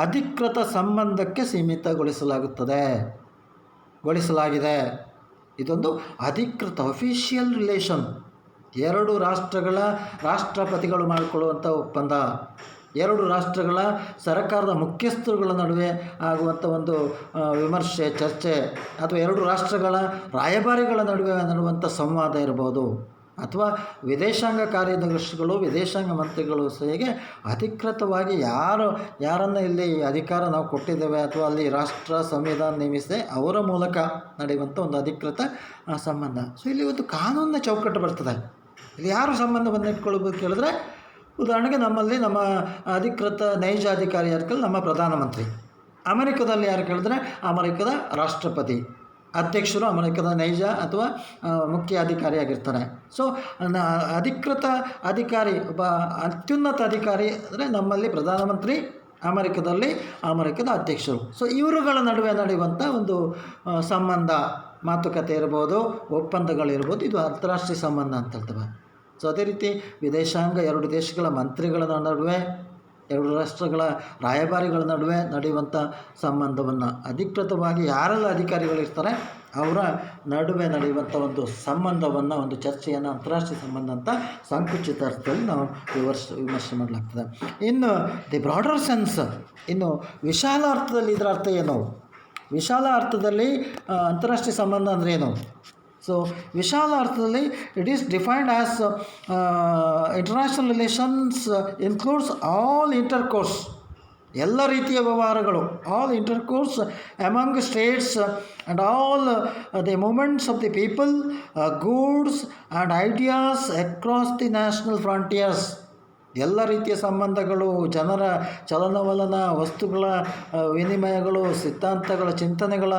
ಅಧಿಕೃತ ಸಂಬಂಧಕ್ಕೆ ಗೊಳಿಸಲಾಗಿದೆ. ಇದೊಂದು ಅಧಿಕೃತ ಅಫಿಷಿಯಲ್ ರಿಲೇಷನ್. ಎರಡು ರಾಷ್ಟ್ರಗಳ ರಾಷ್ಟ್ರಪತಿಗಳು ಮಾಡಿಕೊಳ್ಳುವಂಥ ಒಪ್ಪಂದ, ಎರಡು ರಾಷ್ಟ್ರಗಳ ಸರ್ಕಾರದ ಮುಖ್ಯಸ್ಥರುಗಳ ನಡುವೆ ಆಗುವಂಥ ಒಂದು ವಿಮರ್ಶೆ, ಚರ್ಚೆ, ಅಥವಾ ಎರಡು ರಾಷ್ಟ್ರಗಳ ರಾಯಭಾರಿಗಳ ನಡುವೆ ನಡೆಯುವಂಥ ಸಂವಾದ ಇರ್ಬೋದು, ಅಥವಾ ವಿದೇಶಾಂಗ ಕಾರ್ಯದರ್ಶಿಗಳು, ವಿದೇಶಾಂಗ ಮಂತ್ರಿಗಳು ಹೇಗೆ ಅಧಿಕೃತವಾಗಿ ಯಾರನ್ನು ಇಲ್ಲಿ ಅಧಿಕಾರ ನಾವು ಕೊಟ್ಟಿದ್ದೇವೆ ಅಥವಾ ಅಲ್ಲಿ ರಾಷ್ಟ್ರ ಸಂವಿಧಾನ ನೇಮಿಸಿದೆ ಅವರ ಮೂಲಕ ನಡೆಯುವಂಥ ಒಂದು ಅಧಿಕೃತ ಸಂಬಂಧ. ಸೊ ಇಲ್ಲಿ ಒಂದು ಕಾನೂನಿನ ಚೌಕಟ್ಟು ಬರ್ತದೆ. ಇಲ್ಲಿ ಯಾರು ಸಂಬಂಧವನ್ನು ಇಟ್ಕೊಳ್ಬೇಕು ಹೇಳಿದ್ರೆ, ಉದಾಹರಣೆಗೆ ನಮ್ಮಲ್ಲಿ ನಮ್ಮ ಅಧಿಕೃತ ನೈಜ ಅಧಿಕಾರಿ ಯಾರು ನಮ್ಮ ಪ್ರಧಾನಮಂತ್ರಿ. ಅಮೆರಿಕದಲ್ಲಿ ಯಾರು ಕೇಳಿದ್ರೆ ಅಮೆರಿಕದ ರಾಷ್ಟ್ರಪತಿ, ಅಧ್ಯಕ್ಷರು ಅಮೆರಿಕದ ನೈಜ ಅಥವಾ ಮುಖ್ಯ ಅಧಿಕಾರಿಯಾಗಿರ್ತಾರೆ. ಸೊ ಅಧಿಕೃತ ಅಧಿಕಾರಿ, ಒಬ್ಬ ಅತ್ಯುನ್ನತ ಅಧಿಕಾರಿ ಅಂದರೆ ನಮ್ಮಲ್ಲಿ ಪ್ರಧಾನಮಂತ್ರಿ, ಅಮೆರಿಕದಲ್ಲಿ ಅಮೆರಿಕದ ಅಧ್ಯಕ್ಷರು. ಸೊ ಇವರುಗಳ ನಡುವೆ ನಡೆಯುವಂಥ ಒಂದು ಸಂಬಂಧ, ಮಾತುಕತೆ ಇರ್ಬೋದು, ಒಪ್ಪಂದಗಳಿರ್ಬೋದು, ಇದು ಅಂತಾರಾಷ್ಟ್ರೀಯ ಸಂಬಂಧ ಅಂತ ಹೇಳ್ತೇವೆ. ಸೊ ಅದೇ ರೀತಿ ವಿದೇಶಾಂಗ ಎರಡು ದೇಶಗಳ ಮಂತ್ರಿಗಳ ನಡುವೆ, ಎರಡು ರಾಷ್ಟ್ರಗಳ ರಾಯಭಾರಿಗಳ ನಡುವೆ ನಡೆಯುವಂಥ ಸಂಬಂಧವನ್ನು ಅಧಿಕೃತವಾಗಿ ಯಾರೆಲ್ಲ ಅಧಿಕಾರಿಗಳಿರ್ತಾರೆ ಅವರ ನಡುವೆ ನಡೆಯುವಂಥ ಒಂದು ಸಂಬಂಧವನ್ನು, ಒಂದು ಚರ್ಚೆಯನ್ನು ಅಂತಾರಾಷ್ಟ್ರೀಯ ಸಂಬಂಧ ಅಂತ ಸಂಕುಚಿತ ಅರ್ಥದಲ್ಲಿ ನಾವು ವಿಮರ್ಶೆ ಮಾಡಲಾಗ್ತದೆ. ಇನ್ನು ದಿ ಬ್ರಾಡರ್ ಸೆನ್ಸ್, ಇನ್ನು ವಿಶಾಲ ಅರ್ಥದಲ್ಲಿ ಇದರ ಅರ್ಥ ಏನು? ವಿಶಾಲ ಅರ್ಥದಲ್ಲಿ ಅಂತಾರಾಷ್ಟ್ರೀಯ ಸಂಬಂಧ ಅಂದರೆ ಏನು? ಸೊ ವಿಶಾಲ ಅರ್ಥದಲ್ಲಿ it is defined as international relations includes all intercourse, ಎಲ್ಲ ರೀತಿಯ ವ್ಯವಹಾರಗಳು, all intercourse among states and all the movements of the people, goods and ideas across the national frontiers. ಎಲ್ಲ ರೀತಿಯ ಸಂಬಂಧಗಳು, ಜನರ ಚಲನವಲನ, ವಸ್ತುಗಳ ವಿನಿಮಯಗಳು, ಸಿದ್ಧಾಂತಗಳ, ಚಿಂತನೆಗಳ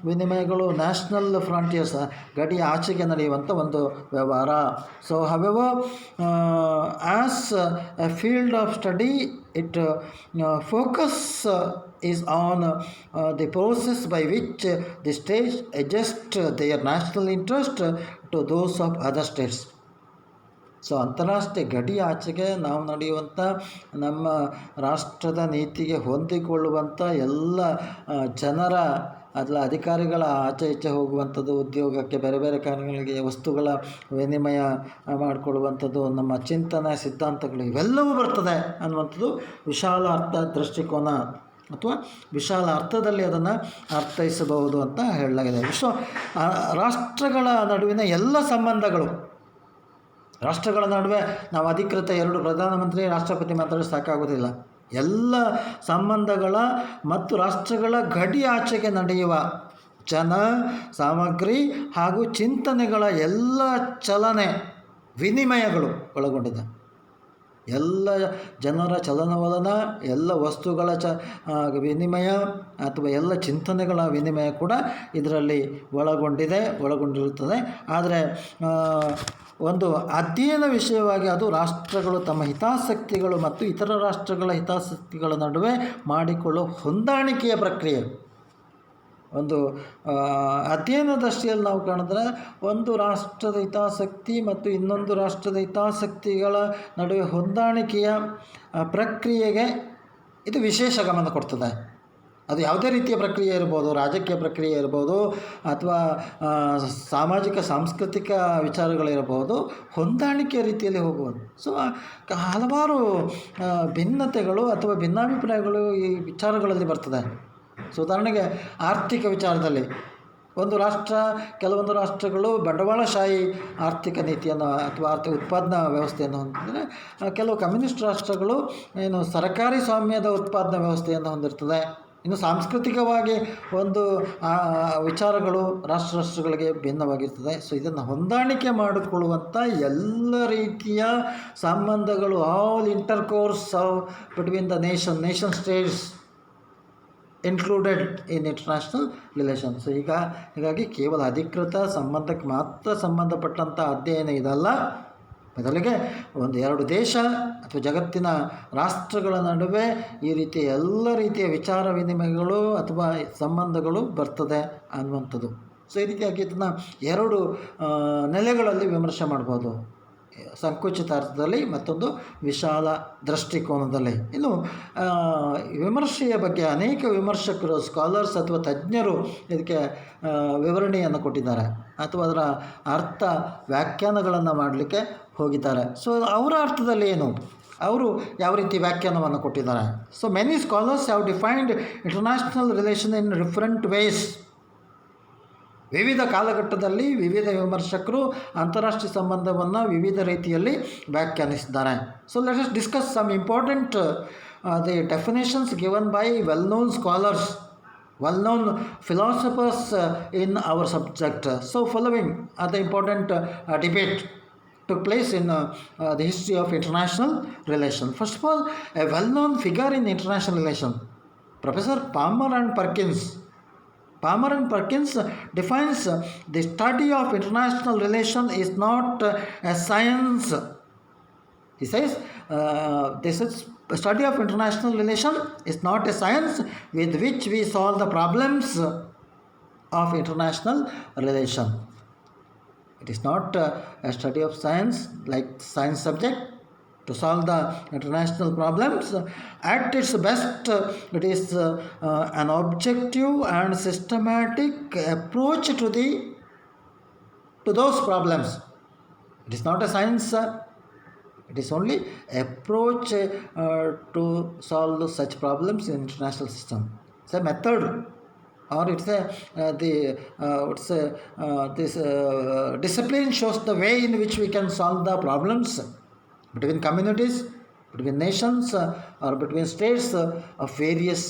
ವಿನಿಮಯಗಳು, ನ್ಯಾಷನಲ್ ಫ್ರಾಂಟಿಯರ್ಸ್, ಗಡಿಯ ಆಚೆಗೆ ನಡೆಯುವಂಥ ಒಂದು ವ್ಯವಹಾರ. So however as A field of study it focus is on the process by which the states adjust their national interest to those of other states. So ಅಂತಾರಾಷ್ಟ್ರೀಯ ಗಡಿ ಆಚೆಗೆ ನಾವು ನಡೆಯುವಂಥ ನಮ್ಮ ರಾಷ್ಟ್ರದ ನೀತಿಗೆ ಹೊಂದಿಕೊಳ್ಳುವಂಥ ಎಲ್ಲ ಜನರ ಅದರ ಅಧಿಕಾರಿಗಳ ಆಚೆ ಈಚೆ ಹೋಗುವಂಥದ್ದು, ಉದ್ಯೋಗಕ್ಕೆ, ಬೇರೆ ಬೇರೆ ಕಾರಣಗಳಿಗೆ ವಸ್ತುಗಳ ವಿನಿಮಯ ಮಾಡಿಕೊಳ್ಳುವಂಥದ್ದು, ನಮ್ಮ ಚಿಂತನೆ, ಸಿದ್ಧಾಂತಗಳು ಇವೆಲ್ಲವೂ ಬರ್ತದೆ ಅನ್ನುವಂಥದ್ದು ವಿಶಾಲ ಅರ್ಥ ದೃಷ್ಟಿಕೋನ ಅಥವಾ ವಿಶಾಲ ಅರ್ಥದಲ್ಲಿ ಅದನ್ನು ಅರ್ಥೈಸಬಹುದು ಅಂತ ಹೇಳಲಾಗಿದೆ. ರಾಷ್ಟ್ರಗಳ ನಡುವಿನ ಎಲ್ಲ ಸಂಬಂಧಗಳು, ರಾಷ್ಟ್ರಗಳ ನಡುವೆ ನಾವು ಅಧಿಕೃತ ಎರಡು ಪ್ರಧಾನಮಂತ್ರಿ, ರಾಷ್ಟ್ರಪತಿ ಮಾತಾಡೋದು ಸಾಕಾಗೋದಿಲ್ಲ. ಎಲ್ಲ ಸಂಬಂಧಗಳ ಮತ್ತು ರಾಷ್ಟ್ರಗಳ ಗಡಿ ಆಚೆಗೆ ನಡೆಯುವ ಜನ, ಸಾಮಗ್ರಿ ಹಾಗೂ ಚಿಂತನೆಗಳ ಎಲ್ಲ ಚಲನೆ, ವಿನಿಮಯಗಳು ಒಳಗೊಂಡಿದೆ. ಎಲ್ಲ ಜನರ ಚಲನವಲನ, ಎಲ್ಲ ವಸ್ತುಗಳ ವಿನಿಮಯ ಅಥವಾ ಎಲ್ಲ ಚಿಂತನೆಗಳ ವಿನಿಮಯ ಕೂಡ ಇದರಲ್ಲಿ ಒಳಗೊಂಡಿರುತ್ತದೆ. ಆದರೆ ಒಂದು ಅಧ್ಯಯನ ವಿಷಯವಾಗಿ ಅದು ರಾಷ್ಟ್ರಗಳು ತಮ್ಮ ಹಿತಾಸಕ್ತಿಗಳು ಮತ್ತು ಇತರ ರಾಷ್ಟ್ರಗಳ ಹಿತಾಸಕ್ತಿಗಳ ನಡುವೆ ಮಾಡಿಕೊಳ್ಳುವ ಹೊಂದಾಣಿಕೆಯ ಪ್ರಕ್ರಿಯೆ. ಒಂದು ಅಧ್ಯಯನ ದೃಷ್ಟಿಯಲ್ಲಿ ನಾವು ಕಾಣಿದ್ರೆ ಒಂದು ರಾಷ್ಟ್ರದ ಹಿತಾಸಕ್ತಿ ಮತ್ತು ಇನ್ನೊಂದು ರಾಷ್ಟ್ರದ ಹಿತಾಸಕ್ತಿಗಳ ನಡುವೆ ಹೊಂದಾಣಿಕೆಯ ಪ್ರಕ್ರಿಯೆಗೆ ಇದು ವಿಶೇಷ ಗಮನ ಕೊಡ್ತದೆ. ಅದು ಯಾವುದೇ ರೀತಿಯ ಪ್ರಕ್ರಿಯೆ ಇರ್ಬೋದು, ರಾಜಕೀಯ ಪ್ರಕ್ರಿಯೆ ಇರ್ಬೋದು ಅಥವಾ ಸಾಮಾಜಿಕ ಸಾಂಸ್ಕೃತಿಕ ವಿಚಾರಗಳಿರಬಹುದು, ಹೊಂದಾಣಿಕೆಯ ರೀತಿಯಲ್ಲಿ ಹೋಗುವುದು. ಸೊ ಹಲವಾರು ಭಿನ್ನತೆಗಳು ಅಥವಾ ಭಿನ್ನಾಭಿಪ್ರಾಯಗಳು ಈ ವಿಚಾರಗಳಲ್ಲಿ ಬರ್ತದೆ. ಸೊ ಉದಾಹರಣೆಗೆ ಆರ್ಥಿಕ ವಿಚಾರದಲ್ಲಿ ಕೆಲವೊಂದು ರಾಷ್ಟ್ರಗಳು ಬಂಡವಾಳಶಾಹಿ ಆರ್ಥಿಕ ನೀತಿಯನ್ನು ಅಥವಾ ಆರ್ಥಿಕ ಉತ್ಪಾದನಾ ವ್ಯವಸ್ಥೆಯನ್ನು ಹೊಂದಿದರೆ, ಕೆಲವು ಕಮ್ಯುನಿಸ್ಟ್ ರಾಷ್ಟ್ರಗಳು ಸರ್ಕಾರಿ ಸ್ವಾಮ್ಯದ ಉತ್ಪಾದನಾ ವ್ಯವಸ್ಥೆಯನ್ನು ಹೊಂದಿರ್ತದೆ. ಇನ್ನು ಸಾಂಸ್ಕೃತಿಕವಾಗಿ ಒಂದು ವಿಚಾರಗಳು ರಾಷ್ಟ್ರಗಳಿಗೆ ಭಿನ್ನವಾಗಿರ್ತದೆ. ಸೊ ಇದನ್ನು ಹೊಂದಾಣಿಕೆ ಮಾಡಿಕೊಳ್ಳುವಂಥ ಎಲ್ಲ ರೀತಿಯ ಸಂಬಂಧಗಳು, all intercourse between the nation States included in international relations. ಹೀಗಾಗಿ ಕೇವಲ ಅಧಿಕೃತ ಸಂಬಂಧಕ್ಕೆ ಮಾತ್ರ ಸಂಬಂಧಪಟ್ಟಂಥ ಅಧ್ಯಯನ ಇದಲ್ಲ. ಬದಲಿಗೆ ಎರಡು ದೇಶ ಅಥವಾ ಜಗತ್ತಿನ ರಾಷ್ಟ್ರಗಳ ನಡುವೆ ಈ ರೀತಿಯ ಎಲ್ಲ ರೀತಿಯ ವಿಚಾರ ವಿನಿಮಯಗಳು ಅಥವಾ ಸಂಬಂಧಗಳು ಬರ್ತದೆ ಅನ್ನುವಂಥದ್ದು. ಸೊ ಈ ರೀತಿಯಾಗಿ ಇದನ್ನು ಎರಡು ನೆಲೆಗಳಲ್ಲಿ ವಿಮರ್ಶೆ ಮಾಡ್ಬೋದು, ಸಂಕುಚಿತ ಅರ್ಥದಲ್ಲಿ ಮತ್ತೊಂದು ವಿಶಾಲ ದೃಷ್ಟಿಕೋನದಲ್ಲಿ. ಇನ್ನು ವಿಮರ್ಶೆಯ ಬಗ್ಗೆ ಅನೇಕ ವಿಮರ್ಶಕರು, ಸ್ಕಾಲರ್ಸ್ ಅಥವಾ ತಜ್ಞರು ಇದಕ್ಕೆ ವಿವರಣೆಯನ್ನು ಕೊಟ್ಟಿದ್ದಾರೆ ಅಥವಾ ಅದರ ಅರ್ಥ ವ್ಯಾಖ್ಯಾನಗಳನ್ನು ಮಾಡಲಿಕ್ಕೆ ಹೋಗಿದ್ದಾರೆ. ಸೊ ಅವರ ಅರ್ಥದಲ್ಲಿ ಏನು, ಅವರು ಯಾವ ರೀತಿ ವ್ಯಾಖ್ಯಾನವನ್ನು ಕೊಟ್ಟಿದ್ದಾರೆ. So many scholars have defined international relation in different ways. ವಿವಿಧ ಕಾಲಘಟ್ಟದಲ್ಲಿ ವಿವಿಧ ವಿಮರ್ಶಕರು ಅಂತಾರಾಷ್ಟ್ರೀಯ ಸಂಬಂಧವನ್ನು ವಿವಿಧ ರೀತಿಯಲ್ಲಿ ವ್ಯಾಖ್ಯಾನಿಸಿದ್ದಾರೆ. So let us discuss some important the definitions given by well known scholars, well known philosophers in our subject. So following are the important debate took place in the history of international relations. First of all, a well known figure in international relation, Professor Palmer and Perkins. Palmer and Perkins defines the study of international relation is not a science. He says this is study of international relation is not a science with which we solve the problems of international relation. It is not a study of science like science subject to solve the international problems. At its best, it is an objective and systematic approach to those problems. It is not a science. It is only approach to solve such problems in international system. It's a method, or it's a this discipline shows the way in which we can solve the problems between communities, between nations, or between states of various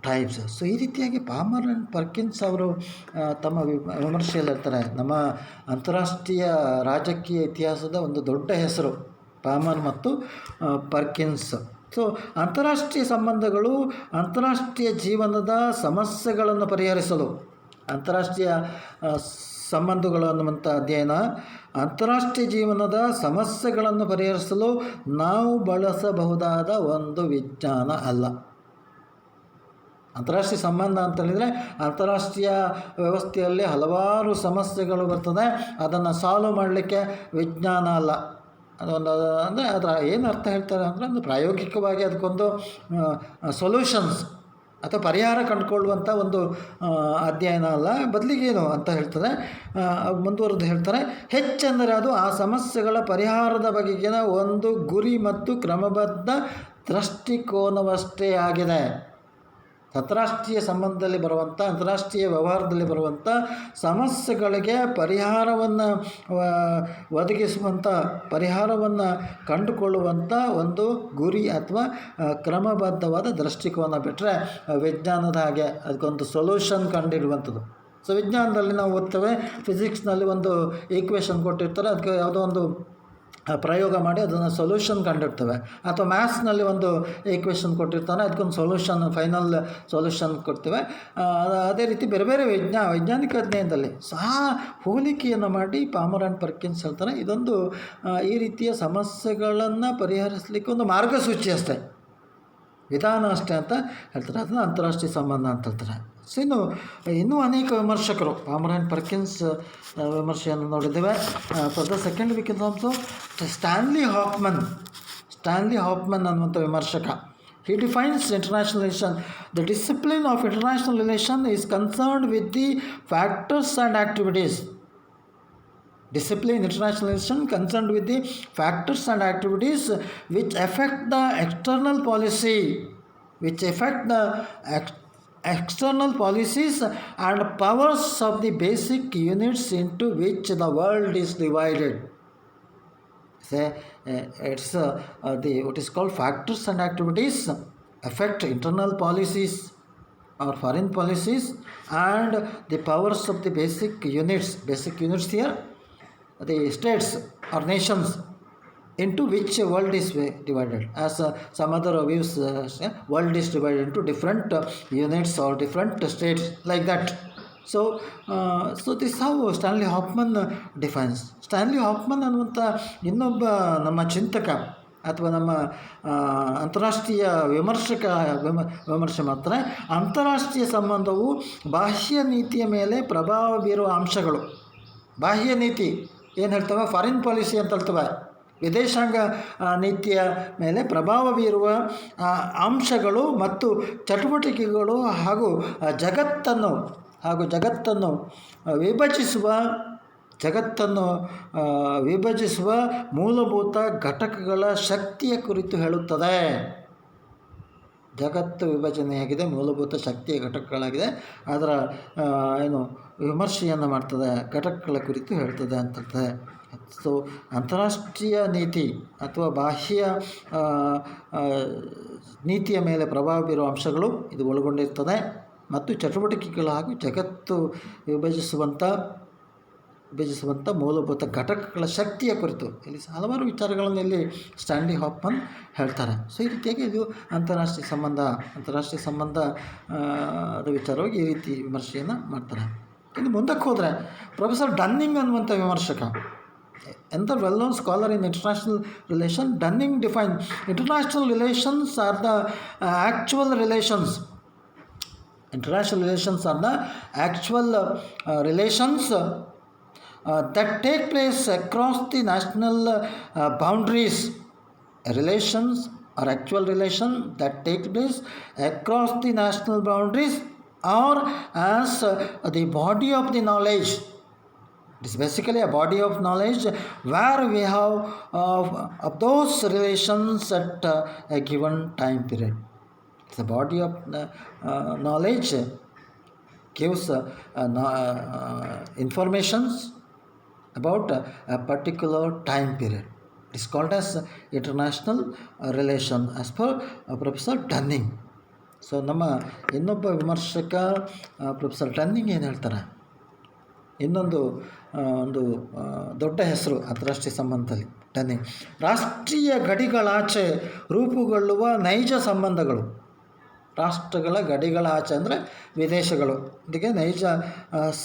types. So ಈ ರೀತಿಯಾಗಿ Palmer and ಪರ್ಕಿನ್ಸ್ ಅವರು ತಮ್ಮ ವಿಮರ್ಶೆಯಲ್ಲಿ ಇರ್ತಾರೆ. ನಮ್ಮ ಅಂತಾರಾಷ್ಟ್ರೀಯ ರಾಜಕೀಯ ಇತಿಹಾಸದ ಒಂದು ದೊಡ್ಡ ಹೆಸರು ಪಾಮರ್ ಮತ್ತು ಪರ್ಕಿನ್ಸ್. ಸೊ ಅಂತಾರಾಷ್ಟ್ರೀಯ ಸಂಬಂಧಗಳು ಅಂತಾರಾಷ್ಟ್ರೀಯ ಜೀವನದ ಸಮಸ್ಯೆಗಳನ್ನು ಪರಿಹರಿಸಲು, ಅಂತಾರಾಷ್ಟ್ರೀಯ ಸಂಬಂಧಗಳು ಅನ್ನುವಂಥ ಅಧ್ಯಯನ ಅಂತಾರಾಷ್ಟ್ರೀಯ ಜೀವನದ ಸಮಸ್ಯೆಗಳನ್ನು ಪರಿಹರಿಸಲು ನಾವು ಬಳಸಬಹುದಾದ ಒಂದು ವಿಜ್ಞಾನ ಅಲ್ಲ. ಅಂತಾರಾಷ್ಟ್ರೀಯ ಸಂಬಂಧ ಅಂತ ಹೇಳಿದರೆ ಅಂತಾರಾಷ್ಟ್ರೀಯ ವ್ಯವಸ್ಥೆಯಲ್ಲಿ ಹಲವಾರು ಸಮಸ್ಯೆಗಳು ಬರ್ತದೆ, ಅದನ್ನು ಸಾಲ್ವ್ ಮಾಡಲಿಕ್ಕೆ ವಿಜ್ಞಾನ ಅಲ್ಲ. ಅದೊಂದು ಅಂದರೆ ಅದರ ಏನು ಅರ್ಥ ಹೇಳ್ತಾರೆ ಅಂದರೆ ಒಂದು ಪ್ರಾಯೋಗಿಕವಾಗಿ ಅದಕ್ಕೊಂದು ಸೊಲ್ಯೂಷನ್ಸ್ ಅಥವಾ ಪರಿಹಾರ ಕಂಡುಕೊಳ್ಳುವಂಥ ಒಂದು ಅಧ್ಯಯನ ಅಲ್ಲ. ಬದಲಿಗೇನು ಅಂತ ಹೇಳ್ತಾರೆ, ಮುಂದುವರೆದು ಹೇಳ್ತಾರೆ, ಹೆಚ್ಚೆಂದರೆ ಅದು ಆ ಸಮಸ್ಯೆಗಳ ಪರಿಹಾರದ ಬಗೆಗಿನ ಒಂದು ಗುರಿ ಮತ್ತು ಕ್ರಮಬದ್ಧ ದೃಷ್ಟಿಕೋನವಷ್ಟೇ ಆಗಿದೆ. ಅಂತಾರಾಷ್ಟ್ರೀಯ ಸಂಬಂಧದಲ್ಲಿ ಬರುವಂಥ, ಅಂತಾರಾಷ್ಟ್ರೀಯ ವ್ಯವಹಾರದಲ್ಲಿ ಬರುವಂಥ ಸಮಸ್ಯೆಗಳಿಗೆ ಪರಿಹಾರವನ್ನು ಒದಗಿಸುವಂಥ, ಪರಿಹಾರವನ್ನು ಕಂಡುಕೊಳ್ಳುವಂಥ ಒಂದು ಗುರಿ ಅಥವಾ ಕ್ರಮಬದ್ಧವಾದ ದೃಷ್ಟಿಕೋನ ಬಿಟ್ಟರೆ ವಿಜ್ಞಾನದ ಹಾಗೆ ಅದಕ್ಕೊಂದು ಸೊಲ್ಯೂಷನ್ ಕಂಡಿರುವಂಥದ್ದು. ಸೊ ವಿಜ್ಞಾನದಲ್ಲಿ ನಾವು ಓದ್ತೇವೆ, ಫಿಸಿಕ್ಸ್ನಲ್ಲಿ ಒಂದು ಈಕ್ವೇಷನ್ ಕೊಟ್ಟಿರ್ತಾರೆ, ಅದಕ್ಕೆ ಯಾವುದೋ ಒಂದು ಪ್ರಯೋಗ ಮಾಡಿ ಅದನ್ನು ಸೊಲ್ಯೂಷನ್ ಕಂಡಿರ್ತೇವೆ. ಅಥವಾ ಮ್ಯಾಥ್ಸ್ನಲ್ಲಿ ಒಂದು ಈಕ್ವೇಷನ್ ಕೊಟ್ಟಿರ್ತಾನೆ, ಅದಕ್ಕೊಂದು ಸೊಲ್ಯೂಷನ್, ಫೈನಲ್ ಸೊಲ್ಯೂಷನ್ ಕೊಡ್ತೇವೆ. ಅದೇ ರೀತಿ ಬೇರೆ ಬೇರೆ ವೈಜ್ಞಾನಿಕ ಅಧ್ಯಯನದಲ್ಲಿ ಸಹ ಹೋಲಿಕೆಯನ್ನು ಮಾಡಿ ಪಾಮರ್ ಆ್ಯಂಡ್ ಪರ್ಕಿನ್ಸ್ ಹೇಳ್ತಾರೆ, ಇದೊಂದು ಈ ರೀತಿಯ ಸಮಸ್ಯೆಗಳನ್ನು ಪರಿಹರಿಸಲಿಕ್ಕೆ ಒಂದು ಮಾರ್ಗಸೂಚಿ ಅಷ್ಟೇ, ವಿಧಾನ ಅಷ್ಟೇ ಅಂತ ಹೇಳ್ತಾರೆ. ಅದನ್ನು ಅಂತಾರಾಷ್ಟ್ರೀಯ ಸಂಬಂಧ ಅಂತ ಹೇಳ್ತಾರೆ. ಸೊ ಇನ್ನೂ ಅನೇಕ ವಿಮರ್ಶಕರು ಪಾಮರ್ ಆ್ಯಂಡ್ ಪರ್ಕಿನ್ಸ್ ವಿಮರ್ಶೆಯನ್ನು ನೋಡಿದ್ದೇವೆ. For the second we can also Stanley Hofmann ಅನ್ನುವಂಥ ವಿಮರ್ಶಕ. He defines international relation. The discipline of international relation is concerned with the factors and activities. Discipline international relation concerned with the factors and activities which affect the external policy, which affect the external policies and powers of the basic units into which the world is divided. It's what is called factors and activities affect internal policies or foreign policies and the powers of the basic units here, the states or nations into which world is divided. As some other views, world is divided into different units or different states like that. So this is how Stanley Hoffman defines. Stanley Hoffman ಅನ್ನುವಂಥ ಇನ್ನೊಬ್ಬ ನಮ್ಮ ಚಿಂತಕ ಅಥವಾ ನಮ್ಮ ಅಂತಾರಾಷ್ಟ್ರೀಯ ವಿಮರ್ಶೆ ಮಾಡ್ತಾರೆ. ಅಂತಾರಾಷ್ಟ್ರೀಯ ಸಂಬಂಧವು ಬಾಹ್ಯ ನೀತಿಯ ಮೇಲೆ ಪ್ರಭಾವ ಬೀರುವ ಅಂಶಗಳು. ಬಾಹ್ಯ ನೀತಿ ಏನು ಹೇಳ್ತವೆ? ಫಾರಿನ್ ಪಾಲಿಸಿ ಅಂತ ಹೇಳ್ತವೆ. ವಿದೇಶಾಂಗ ನೀತಿಯ ಮೇಲೆ ಪ್ರಭಾವ ಬೀರುವ ಅಂಶಗಳು ಮತ್ತು ಚಟುವಟಿಕೆಗಳು ಹಾಗೂ ಜಗತ್ತನ್ನು ವಿಭಜಿಸುವ ಮೂಲಭೂತ ಘಟಕಗಳ ಶಕ್ತಿಯ ಕುರಿತು ಹೇಳುತ್ತದೆ. ಜಗತ್ತು ವಿಭಜನೆಯಾಗಿದೆ, ಮೂಲಭೂತ ಶಕ್ತಿಯ ಘಟಕಗಳಾಗಿದೆ, ಅದರ ವಿಮರ್ಶೆಯನ್ನು ಮಾಡ್ತದೆ, ಘಟಕಗಳ ಕುರಿತು ಹೇಳ್ತದೆ ಅಂತಂತದೆ. ಸೊ ಅಂತಾರಾಷ್ಟ್ರೀಯ ನೀತಿ ಅಥವಾ ಬಾಹ್ಯ ನೀತಿಯ ಮೇಲೆ ಪ್ರಭಾವ ಬೀರುವ ಅಂಶಗಳು ಇದು ಒಳಗೊಂಡಿರ್ತದೆ ಮತ್ತು ಚಟುವಟಿಕೆಗಳು ಹಾಗೂ ಜಗತ್ತು ವಿಭಜಿಸುವಂಥ ಮೂಲಭೂತ ಘಟಕಗಳ ಶಕ್ತಿಯ ಕುರಿತು ಇಲ್ಲಿ ಹಲವಾರು ವಿಚಾರಗಳನ್ನು ಇಲ್ಲಿ ಸ್ಟ್ಯಾನ್ಲಿ ಹಾಫ್ಮನ್ ಹೇಳ್ತಾರೆ. ಸೊ ಈ ರೀತಿಯಾಗಿ ಇದು ಅಂತಾರಾಷ್ಟ್ರೀಯ ಸಂಬಂಧ ವಿಚಾರವಾಗಿ ಈ ರೀತಿ ವಿಮರ್ಶೆಯನ್ನು ಮಾಡ್ತಾರೆ. ಇನ್ನು ಮುಂದಕ್ಕೆ ಹೋದರೆ ಪ್ರೊಫೆಸರ್ ಡನ್ನಿಂಗ್ ಅನ್ನುವಂಥ ವಿಮರ್ಶಕ, another well-known scholar in international relation, Dunning defined international relations are the actual relations. International relations are the actual relations that take place across the national boundaries. Relations are actual relations that take place across the national boundaries or as the body of the knowledge. It is basically a body of knowledge where we have of those relations at a given time period. It's a body of knowledge gives informations about a particular time period. It is called as international relation as per Professor Dunning. So ನಮ್ಮ ಇನ್ನೊಬ್ಬ ವಿಮರ್ಶಕ professor ಡನ್ನಿಂಗ್ ಏನು ಹೇಳ್ತಾರೆ? ಇನ್ನೊಂದು ದೊಡ್ಡ ಹೆಸರು ಅಂತಾರಾಷ್ಟ್ರೀಯ ಸಂಬಂಧದಲ್ಲಿ ಡನ್ನಿಂಗ್. ರಾಷ್ಟ್ರೀಯ ಗಡಿಗಳಾಚೆ ರೂಪುಗೊಳ್ಳುವ ನೈಜ ಸಂಬಂಧಗಳು. ರಾಷ್ಟ್ರಗಳ ಗಡಿಗಳಾಚೆ ಅಂದರೆ ವಿದೇಶಗಳು, ಇದಕ್ಕೆ ನೈಜ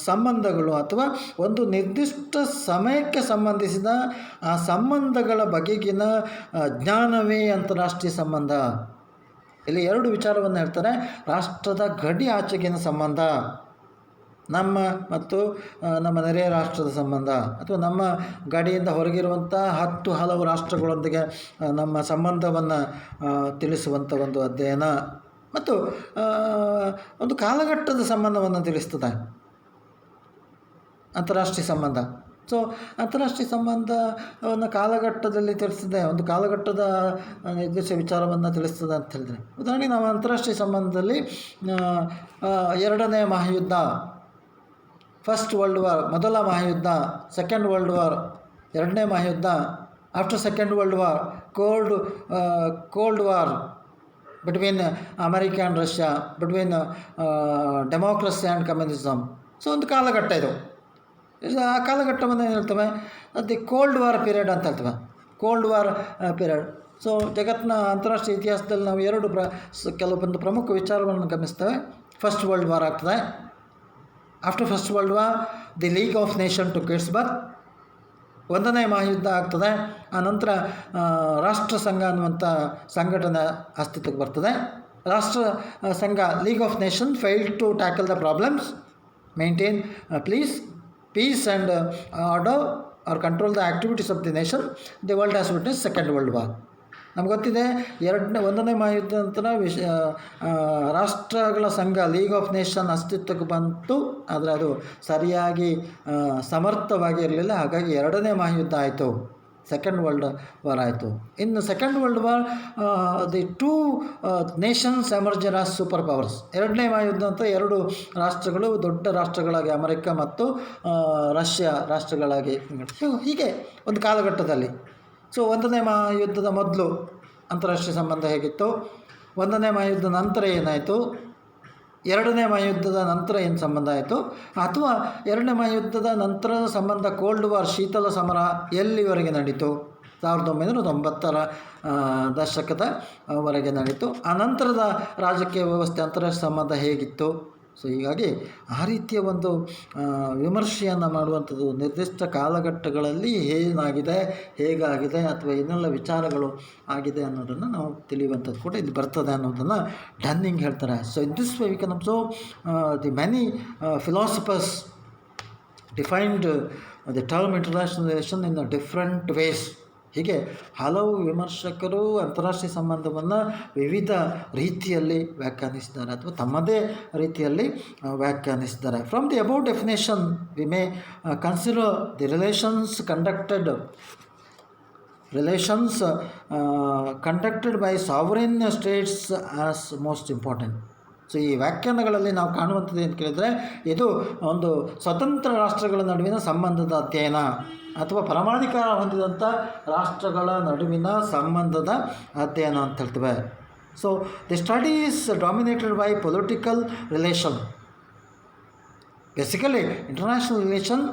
ಸಂಬಂಧಗಳು ಅಥವಾ ಒಂದು ನಿರ್ದಿಷ್ಟ ಸಮಯಕ್ಕೆ ಸಂಬಂಧಿಸಿದ ಆ ಸಂಬಂಧಗಳ ಬಗೆಗಿನ ಜ್ಞಾನವೇ ಅಂತಾರಾಷ್ಟ್ರೀಯ ಸಂಬಂಧ. ಇಲ್ಲಿ ಎರಡು ವಿಚಾರವನ್ನು ಹೇಳ್ತಾರೆ. ರಾಷ್ಟ್ರದ ಗಡಿ ಆಚೆಗಿನ ಸಂಬಂಧ, ನಮ್ಮ ಮತ್ತು ನಮ್ಮ ನೆರೆಯ ರಾಷ್ಟ್ರದ ಸಂಬಂಧ, ಅಥವಾ ನಮ್ಮ ಗಡಿಯಿಂದ ಹೊರಗಿರುವಂಥ ಹಲವು ರಾಷ್ಟ್ರಗಳೊಂದಿಗೆ ನಮ್ಮ ಸಂಬಂಧವನ್ನು ತಿಳಿಸುವಂಥ ಒಂದು ಅಧ್ಯಯನ, ಮತ್ತು ಒಂದು ಕಾಲಘಟ್ಟದ ಸಂಬಂಧವನ್ನು ತಿಳಿಸ್ತದೆ ಅಂತಾರಾಷ್ಟ್ರೀಯ ಸಂಬಂಧ. ಸೊ ಅಂತಾರಾಷ್ಟ್ರೀಯ ಸಂಬಂಧವನ್ನು ಕಾಲಘಟ್ಟದಲ್ಲಿ ತಿಳಿಸ್ತದೆ, ಒಂದು ಕಾಲಘಟ್ಟದ ನಿರ್ದಿಷ್ಟ ವಿಚಾರವನ್ನು ತಿಳಿಸ್ತದೆ ಅಂತ ಹೇಳಿದರೆ, ಉದಾಹರಣೆಗೆ ನಾವು ಅಂತಾರಾಷ್ಟ್ರೀಯ ಸಂಬಂಧದಲ್ಲಿ ಎರಡನೇ ಮಹಾಯುದ್ಧ, ಫಸ್ಟ್ ವರ್ಲ್ಡ್ ವಾರ್, ಮೊದಲ ಮಹಾಯುದ್ಧ, ಸೆಕೆಂಡ್ ವರ್ಲ್ಡ್ ವಾರ್, ಎರಡನೇ ಮಹಾಯುದ್ಧ, after second world war, cold war between America and Russia, between democracy and communism. So ಒಂದು ಕಾಲಘಟ್ಟ ಇದು. ಆ ಕಾಲಘಟ್ಟವನ್ನು ಏನು ಹೇಳ್ತವೆ? ದಿ ಕೋಲ್ಡ್ ವಾರ್ ಪೀರಿಯಡ್ ಅಂತ ಹೇಳ್ತವೆ, ಕೋಲ್ಡ್ ವಾರ್ ಪೀರಿಯಡ್. ಸೊ ಜಗತ್ತಿನ ಅಂತಾರಾಷ್ಟ್ರೀಯ ಇತಿಹಾಸದಲ್ಲಿ ನಾವು ಕೆಲವೊಂದು ಪ್ರಮುಖ ವಿಚಾರಗಳನ್ನು ಗಮನಿಸ್ತೇವೆ. ಫಸ್ಟ್ ವರ್ಲ್ಡ್ ವಾರ್ ಆಗ್ತದೆ. After first world war the league of nation to its birth, ಒಂದನೇ ಮಹಾಯುದ್ಧ ಆಗ್ತದೆ. ಆ ನಂತರ ರಾಷ್ಟ್ರ ಸಂಘ ಅನ್ನುವಂಥ ಸಂಘಟನೆ ಅಸ್ತಿತ್ವಕ್ಕೆ ಬರ್ತದೆ. ರಾಷ್ಟ್ರ ಸಂಘ, league of nation, failed to tackle the problems, maintain peace and order or control the activities of the nation. The world has witnessed second world war. ನಮ್ಗೆ ಗೊತ್ತಿದೆ, ಒಂದನೇ ಮಹಾಯುದ್ಧ ನಂತರ ರಾಷ್ಟ್ರಗಳ ಸಂಘ, ಲೀಗ್ ಆಫ್ ನೇಷನ್ ಅಸ್ತಿತ್ವಕ್ಕೆ ಬಂತು, ಆದರೆ ಅದು ಸರಿಯಾಗಿ ಸಮರ್ಥವಾಗಿ ಇರಲಿಲ್ಲ. ಹಾಗಾಗಿ ಎರಡನೇ ಮಹಾಯುದ್ಧ ಆಯಿತು, ಸೆಕೆಂಡ್ ವರ್ಲ್ಡ್ ವಾರ್ ಆಯಿತು. ಇನ್ನು second world war the two nations emerged as super powers. ಎರಡನೇ ಮಹಾಯುದ್ಧ ಅಂತ ಎರಡು ರಾಷ್ಟ್ರಗಳು ದೊಡ್ಡ ರಾಷ್ಟ್ರಗಳಾಗಿ, ಅಮೆರಿಕ ಮತ್ತು ರಷ್ಯಾ ರಾಷ್ಟ್ರಗಳಾಗಿ. ಹೀಗೆ ಒಂದು ಕಾಲಘಟ್ಟದಲ್ಲಿ. ಸೊ ಒಂದನೇ ಮಹಾಯುದ್ಧದ ಮೊದಲು ಅಂತಾರಾಷ್ಟ್ರೀಯ ಸಂಬಂಧ ಹೇಗಿತ್ತು, ಒಂದನೇ ಮಹಾಯುದ್ಧ ನಂತರ ಏನಾಯಿತು, ಎರಡನೇ ಮಹಾಯುದ್ಧದ ನಂತರ ಏನು ಸಂಬಂಧ ಆಯಿತು, ಅಥವಾ ಎರಡನೇ ಮಹಾಯುದ್ಧದ ನಂತರದ ಸಂಬಂಧ, ಕೋಲ್ಡ್ ವಾರ್, ಶೀತಲ ಸಮರ ಎಲ್ಲಿವರೆಗೆ ನಡೀತು, 1990ರ ದಶಕದವರೆಗೆ ನಡೀತು. ಆ ನಂತರದ ರಾಜಕೀಯ ವ್ಯವಸ್ಥೆ, ಅಂತಾರಾಷ್ಟ್ರೀಯ ಸಂಬಂಧ ಹೇಗಿತ್ತು. ಸೊ ಹೀಗಾಗಿ ಆ ರೀತಿಯ ಒಂದು ವಿಮರ್ಶೆಯನ್ನು ಮಾಡುವಂಥದ್ದು ನಿರ್ದಿಷ್ಟ ಕಾಲಘಟ್ಟಗಳಲ್ಲಿ ಏನಾಗಿದೆ, ಹೇಗಾಗಿದೆ, ಅಥವಾ ಏನೆಲ್ಲ ವಿಚಾರಗಳು ಆಗಿದೆ ಅನ್ನೋದನ್ನು ನಾವು ತಿಳಿಯುವಂಥದ್ದು ಕೂಡ ಇಲ್ಲಿ ಬರ್ತದೆ ಅನ್ನೋದನ್ನು ಡನ್ನಿಂಗ್ ಹೇಳ್ತಾರೆ. So in this way we can observe the many philosophers defined the term international relation in a different ways. ಹೀಗೆ ಹಲವು ವಿಮರ್ಶಕರು ಅಂತಾರಾಷ್ಟ್ರೀಯ ಸಂಬಂಧವನ್ನು ವಿವಿಧ ರೀತಿಯಲ್ಲಿ ವ್ಯಾಖ್ಯಾನಿಸಿದ್ದಾರೆ ಅಥವಾ ತಮ್ಮದೇ ರೀತಿಯಲ್ಲಿ ವ್ಯಾಖ್ಯಾನಿಸಿದ್ದಾರೆ. From the above definition we may consider the relations conducted by sovereign states as most important. So ಈ ವ್ಯಾಖ್ಯಾನಗಳಲ್ಲಿ ನಾವು ಕಾಣುವಂಥದ್ದು ಏನು ಕೇಳಿದರೆ, ಇದು ಒಂದು ಸ್ವತಂತ್ರ ರಾಷ್ಟ್ರಗಳ ನಡುವಿನ ಸಂಬಂಧದ ಅಧ್ಯಯನ ಅಥವಾ ಪರಮಾಧಿಕಾರ ಹೊಂದಿದಂಥ ರಾಷ್ಟ್ರಗಳ ನಡುವಿನ ಸಂಬಂಧದ ಅಧ್ಯಯನ ಅಂತ ಹೇಳ್ತೇವೆ. So the study is dominated by political relation. Basically international relation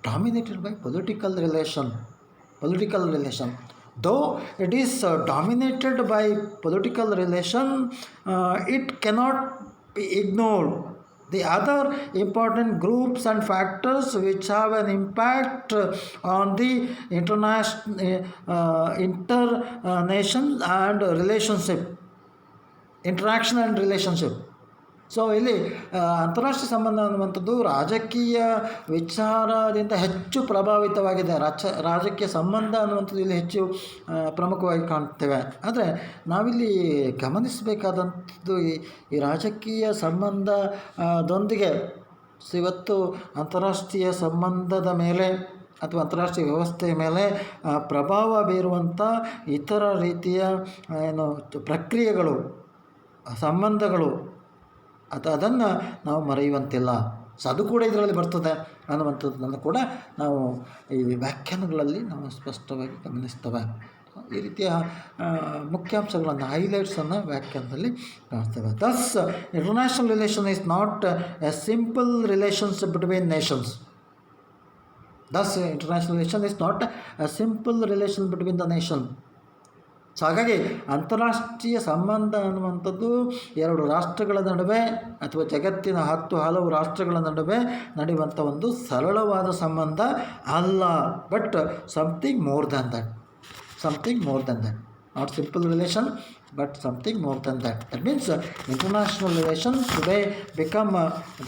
dominated by political relation. Though it is dominated by political relation, it cannot be ignored the other important groups and factors which have an impact on the interaction and relationship. So ಇಲ್ಲಿ ಅಂತಾರಾಷ್ಟ್ರೀಯ ಸಂಬಂಧ ಅನ್ನುವಂಥದ್ದು ರಾಜಕೀಯ ವಿಚಾರದಿಂದ ಹೆಚ್ಚು ಪ್ರಭಾವಿತವಾಗಿದೆ. ರಾಜಕೀಯ ಸಂಬಂಧ ಅನ್ನುವಂಥದ್ದು ಇಲ್ಲಿ ಹೆಚ್ಚು ಪ್ರಮುಖವಾಗಿ ಕಾಣ್ತೇವೆ. ಆದರೆ ನಾವಿಲ್ಲಿ ಗಮನಿಸಬೇಕಾದಂಥದ್ದು ಈ ರಾಜಕೀಯ ಸಂಬಂಧದೊಂದಿಗೆ ಇವತ್ತು ಅಂತಾರಾಷ್ಟ್ರೀಯ ಸಂಬಂಧದ ಮೇಲೆ ಅಥವಾ ಅಂತಾರಾಷ್ಟ್ರೀಯ ವ್ಯವಸ್ಥೆಯ ಮೇಲೆ ಪ್ರಭಾವ ಬೀರುವಂಥ ಇತರ ರೀತಿಯ ಪ್ರಕ್ರಿಯೆಗಳು, ಸಂಬಂಧಗಳು ಅದನ್ನು ನಾವು ಮರೆಯುವಂತಿಲ್ಲ. ಸೊ ಅದು ಕೂಡ ಇದರಲ್ಲಿ ಬರ್ತದೆ ಅನ್ನುವಂಥದ್ದನ್ನು ಕೂಡ ನಾವು ಈ ವ್ಯಾಖ್ಯಾನಗಳಲ್ಲಿ ನಾವು ಸ್ಪಷ್ಟವಾಗಿ ಗಮನಿಸ್ತೇವೆ. ಈ ರೀತಿಯ ಮುಖ್ಯಾಂಶಗಳನ್ನು, ಹೈಲೈಟ್ಸನ್ನು ವ್ಯಾಖ್ಯಾನದಲ್ಲಿ ಕಾಣ್ತೇವೆ. Thus international relation is not a simple relationship between nations. Between the nation. So ಹಾಗಾಗಿ ಅಂತಾರಾಷ್ಟ್ರೀಯ ಸಂಬಂಧ ಅನ್ನುವಂಥದ್ದು ಎರಡು ರಾಷ್ಟ್ರಗಳ ನಡುವೆ ಅಥವಾ ಜಗತ್ತಿನ ಹಲವು ರಾಷ್ಟ್ರಗಳ ನಡುವೆ ನಡೆಯುವಂಥ ಒಂದು ಸರಳವಾದ ಸಂಬಂಧ ಅಲ್ಲ. But something more than that. Not simple relation, but something more than that. That means international relations today become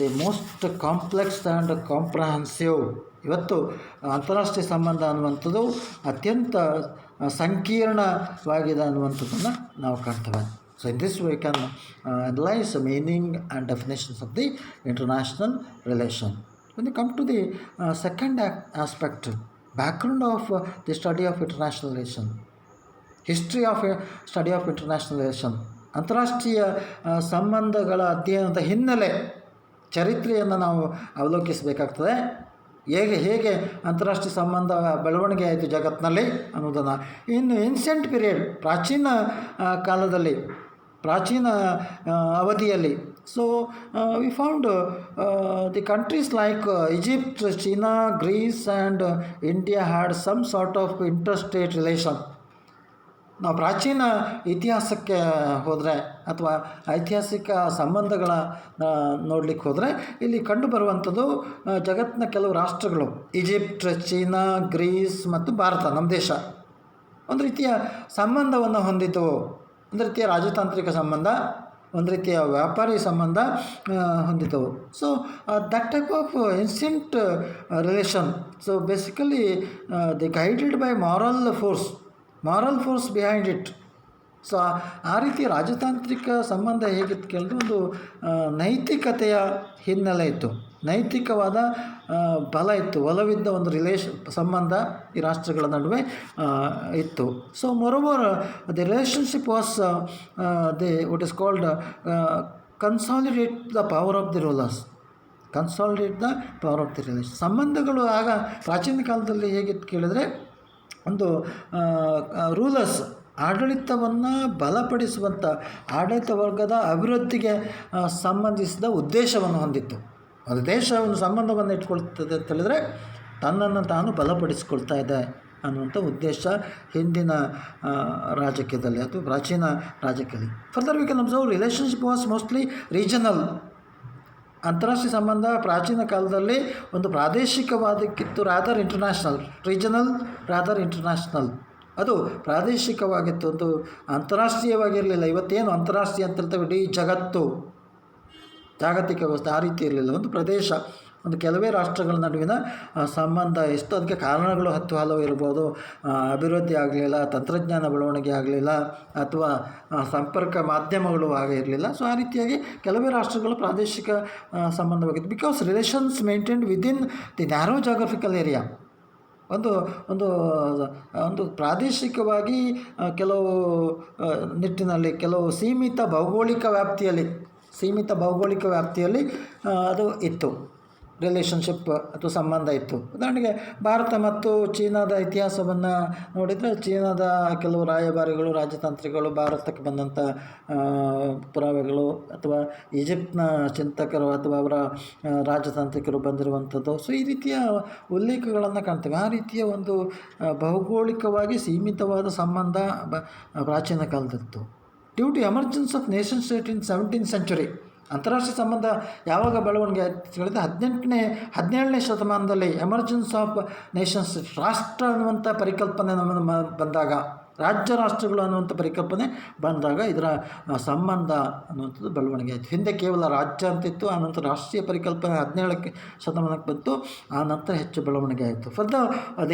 the most complex and comprehensive. ಇವತ್ತು ಅಂತಾರಾಷ್ಟ್ರೀಯ ಸಂಬಂಧ ಅನ್ನುವಂಥದ್ದು ಅತ್ಯಂತ ಸಂಕೀರ್ಣವಾಗಿದೆ ಅನ್ನುವಂಥದ್ದನ್ನು ನಾವು ಕಾಣ್ತೇವೆ. So in this we can analyse meaning and definitions of the international relation. When you come to the second aspect, background of the study of international relation, history of study of international relation, ಅಂತಾರಾಷ್ಟ್ರೀಯ ಸಂಬಂಧಗಳ ಅಧ್ಯಯನದ ಹಿನ್ನೆಲೆ, ಚರಿತ್ರೆಯನ್ನು ನಾವು ಅವಲೋಕಿಸಬೇಕಾಗ್ತದೆ. ಹೇಗೆ ಅಂತಾರಾಷ್ಟ್ರೀಯ ಸಂಬಂಧ ಬೆಳವಣಿಗೆ ಆಯಿತು ಜಗತ್ತಿನಲ್ಲಿ ಅನ್ನೋದನ್ನು. ಇನ್ನು ಏನ್ಷಿಯಂಟ್ ಪೀರಿಯಡ್, ಪ್ರಾಚೀನ ಕಾಲದಲ್ಲಿ, ಪ್ರಾಚೀನ ಅವಧಿಯಲ್ಲಿ, so we found the countries like Egypt, China, Greece and India had some sort of interstate relation. ನಾವು ಪ್ರಾಚೀನ ಇತಿಹಾಸಕ್ಕೆ ಹೋದರೆ ಅಥವಾ ಐತಿಹಾಸಿಕ ಸಂಬಂಧಗಳ ನೋಡಲಿಕ್ಕೆ ಹೋದರೆ ಇಲ್ಲಿ ಕಂಡುಬರುವಂಥದ್ದು ಜಗತ್ತಿನ ಕೆಲವು ರಾಷ್ಟ್ರಗಳು, ಈಜಿಪ್ಟ್, ಚೀನಾ, ಗ್ರೀಸ್ ಮತ್ತು ಭಾರತ, ನಮ್ಮ ದೇಶ, ಒಂದು ರೀತಿಯ ಸಂಬಂಧವನ್ನು ಹೊಂದಿದ್ದವು. ಒಂದು ರೀತಿಯ ರಾಜತಾಂತ್ರಿಕ ಸಂಬಂಧ, ಒಂದು ರೀತಿಯ ವ್ಯಾಪಾರಿ ಸಂಬಂಧ ಹೊಂದಿದ್ದವು. So that type of ancient relation. So basically the guided by moral force behind it. So ಆ ರೀತಿ ರಾಜತಾಂತ್ರಿಕ ಸಂಬಂಧ ಹೇಗಿತ್ತು ಕೇಳಿದ್ರೆ ಒಂದು ನೈತಿಕತೆಯ ಹಿನ್ನೆಲೆ ಇತ್ತು, ನೈತಿಕವಾದ ಬಲ ಇತ್ತು, ಒಲವಿದ್ದ ಒಂದು ಸಂಬಂಧ ಈ ರಾಷ್ಟ್ರಗಳ ನಡುವೆ ಇತ್ತು. So moreover the relationship was what is called consolidate the power of the rulers. ಸಂಬಂಧಗಳು ಆಗ ಪ್ರಾಚೀನ ಕಾಲದಲ್ಲಿ ಹೇಗಿತ್ತು ಕೇಳಿದರೆ ಒಂದು ರೂಲರ್ಸ್ ಆಡಳಿತವನ್ನು ಬಲಪಡಿಸುವಂಥ, ಆಡಳಿತ ವರ್ಗದ ಅಭಿವೃದ್ಧಿಗೆ ಸಂಬಂಧಿಸಿದ ಉದ್ದೇಶವನ್ನು ಹೊಂದಿತ್ತು. ಅದು ದೇಶ ಒಂದು ಸಂಬಂಧವನ್ನು ಇಟ್ಕೊಳ್ತದೆ ಅಂತ ಹೇಳಿದರೆ ತನ್ನನ್ನು ತಾನು ಬಲಪಡಿಸಿಕೊಳ್ತಾ ಇದೆ ಅನ್ನುವಂಥ ಉದ್ದೇಶ ಹಿಂದಿನ ರಾಜಕೀಯದಲ್ಲಿ ಅಥವಾ ಪ್ರಾಚೀನ ರಾಜಕೀಯದಲ್ಲಿ. Further we can observe relationship was mostly regional. ಅಂತಾರಾಷ್ಟ್ರೀಯ ಸಂಬಂಧ ಪ್ರಾಚೀನ ಕಾಲದಲ್ಲಿ ಒಂದು ಪ್ರಾದೇಶಿಕವಾದಕ್ಕಿತ್ತು, rather international, regional rather international. ಅದು ಪ್ರಾದೇಶಿಕವಾಗಿತ್ತು, ಒಂದು ಅಂತಾರಾಷ್ಟ್ರೀಯವಾಗಿರಲಿಲ್ಲ. ಇವತ್ತೇನು ಅಂತಾರಾಷ್ಟ್ರೀಯ ಅಂತ ಹೇಳ್ತೇವೆ, ಇಡೀ ಜಗತ್ತು, ಜಾಗತಿಕ ವ್ಯವಸ್ಥೆ, ಆ ರೀತಿ ಇರಲಿಲ್ಲ. ಒಂದು ಪ್ರದೇಶ, ಒಂದು ಕೆಲವೇ ರಾಷ್ಟ್ರಗಳ ನಡುವಿನ ಸಂಬಂಧ ಎಷ್ಟು. ಅದಕ್ಕೆ ಕಾರಣಗಳು ಹಲವು ಇರ್ಬೋದು. ಅಭಿವೃದ್ಧಿ ಆಗಲಿಲ್ಲ, ತಂತ್ರಜ್ಞಾನ ಬೆಳವಣಿಗೆ ಆಗಲಿಲ್ಲ, ಅಥವಾ ಸಂಪರ್ಕ ಮಾಧ್ಯಮಗಳು ಹಾಗೆ ಇರಲಿಲ್ಲ. ಸೊ ಆ ರೀತಿಯಾಗಿ ಕೆಲವೇ ರಾಷ್ಟ್ರಗಳು ಪ್ರಾದೇಶಿಕ ಸಂಬಂಧವಾಗಿತ್ತು. Because relations maintained within the narrow geographical area. ಒಂದು ಒಂದು ಒಂದು ಪ್ರಾದೇಶಿಕವಾಗಿ ಕೆಲವು ನಿಟ್ಟಿನಲ್ಲಿ, ಕೆಲವು ಸೀಮಿತ ಭೌಗೋಳಿಕ ವ್ಯಾಪ್ತಿಯಲ್ಲಿ ಅದು ಇತ್ತು, ರಿಲೇಷನ್ಶಿಪ್ ಅಥವಾ ಸಂಬಂಧ ಇತ್ತು. ಉದಾಹರಣೆಗೆ ಭಾರತ ಮತ್ತು ಚೀನಾದ ಇತಿಹಾಸವನ್ನು ನೋಡಿದರೆ, ಚೀನಾದ ಕೆಲವು ರಾಯಭಾರಿಗಳು, ರಾಜತಾಂತ್ರಿಗಳು ಭಾರತಕ್ಕೆ ಬಂದಂಥ ಪುರಾವೆಗಳು, ಅಥವಾ ಈಜಿಪ್ಟ್ನ ಚಿಂತಕರು ಅಥವಾ ಅವರ ರಾಜತಾಂತ್ರಿಕರು ಬಂದಿರುವಂಥದ್ದು. ಸೊ ಈ ರೀತಿಯ ಉಲ್ಲೇಖಗಳನ್ನು ಕಾಣ್ತೇವೆ. ಆ ರೀತಿಯ ಒಂದು ಭೌಗೋಳಿಕವಾಗಿ ಸೀಮಿತವಾದ ಸಂಬಂಧ ಪ್ರಾಚೀನ ಕಾಲದತ್ತು. Due to emergence of nation state in 17th century, ಅಂತಾರಾಷ್ಟ್ರೀಯ ಸಂಬಂಧ ಯಾವಾಗ ಬೆಳವಣಿಗೆ ಆಯ್ತು ಹೇಳಿದ್ರೆ 17ನೇ ಶತಮಾನದಲ್ಲಿ ಎಮರ್ಜೆನ್ಸ್ ಆಫ್ ನೇಷನ್ ಸ್ಟೇಟ್, ರಾಷ್ಟ್ರ ಅನ್ನುವಂಥ ಪರಿಕಲ್ಪನೆ ಬಂದಾಗ, ರಾಜ್ಯ ರಾಷ್ಟ್ರಗಳು ಅನ್ನುವಂಥ ಪರಿಕಲ್ಪನೆ ಬಂದಾಗ ಇದರ ಸಂಬಂಧ ಅನ್ನುವಂಥದ್ದು ಬೆಳವಣಿಗೆ ಆಯಿತು. ಹಿಂದೆ ಕೇವಲ ರಾಜ್ಯ ಅಂತಿತ್ತು, ಆನಂತರ ರಾಷ್ಟ್ರೀಯ ಪರಿಕಲ್ಪನೆ 17ನೇ ಶತಮಾನಕ್ಕೆ ಬಂತು, ಆ ನಂತರ ಹೆಚ್ಚು ಬೆಳವಣಿಗೆ ಆಯಿತು. For the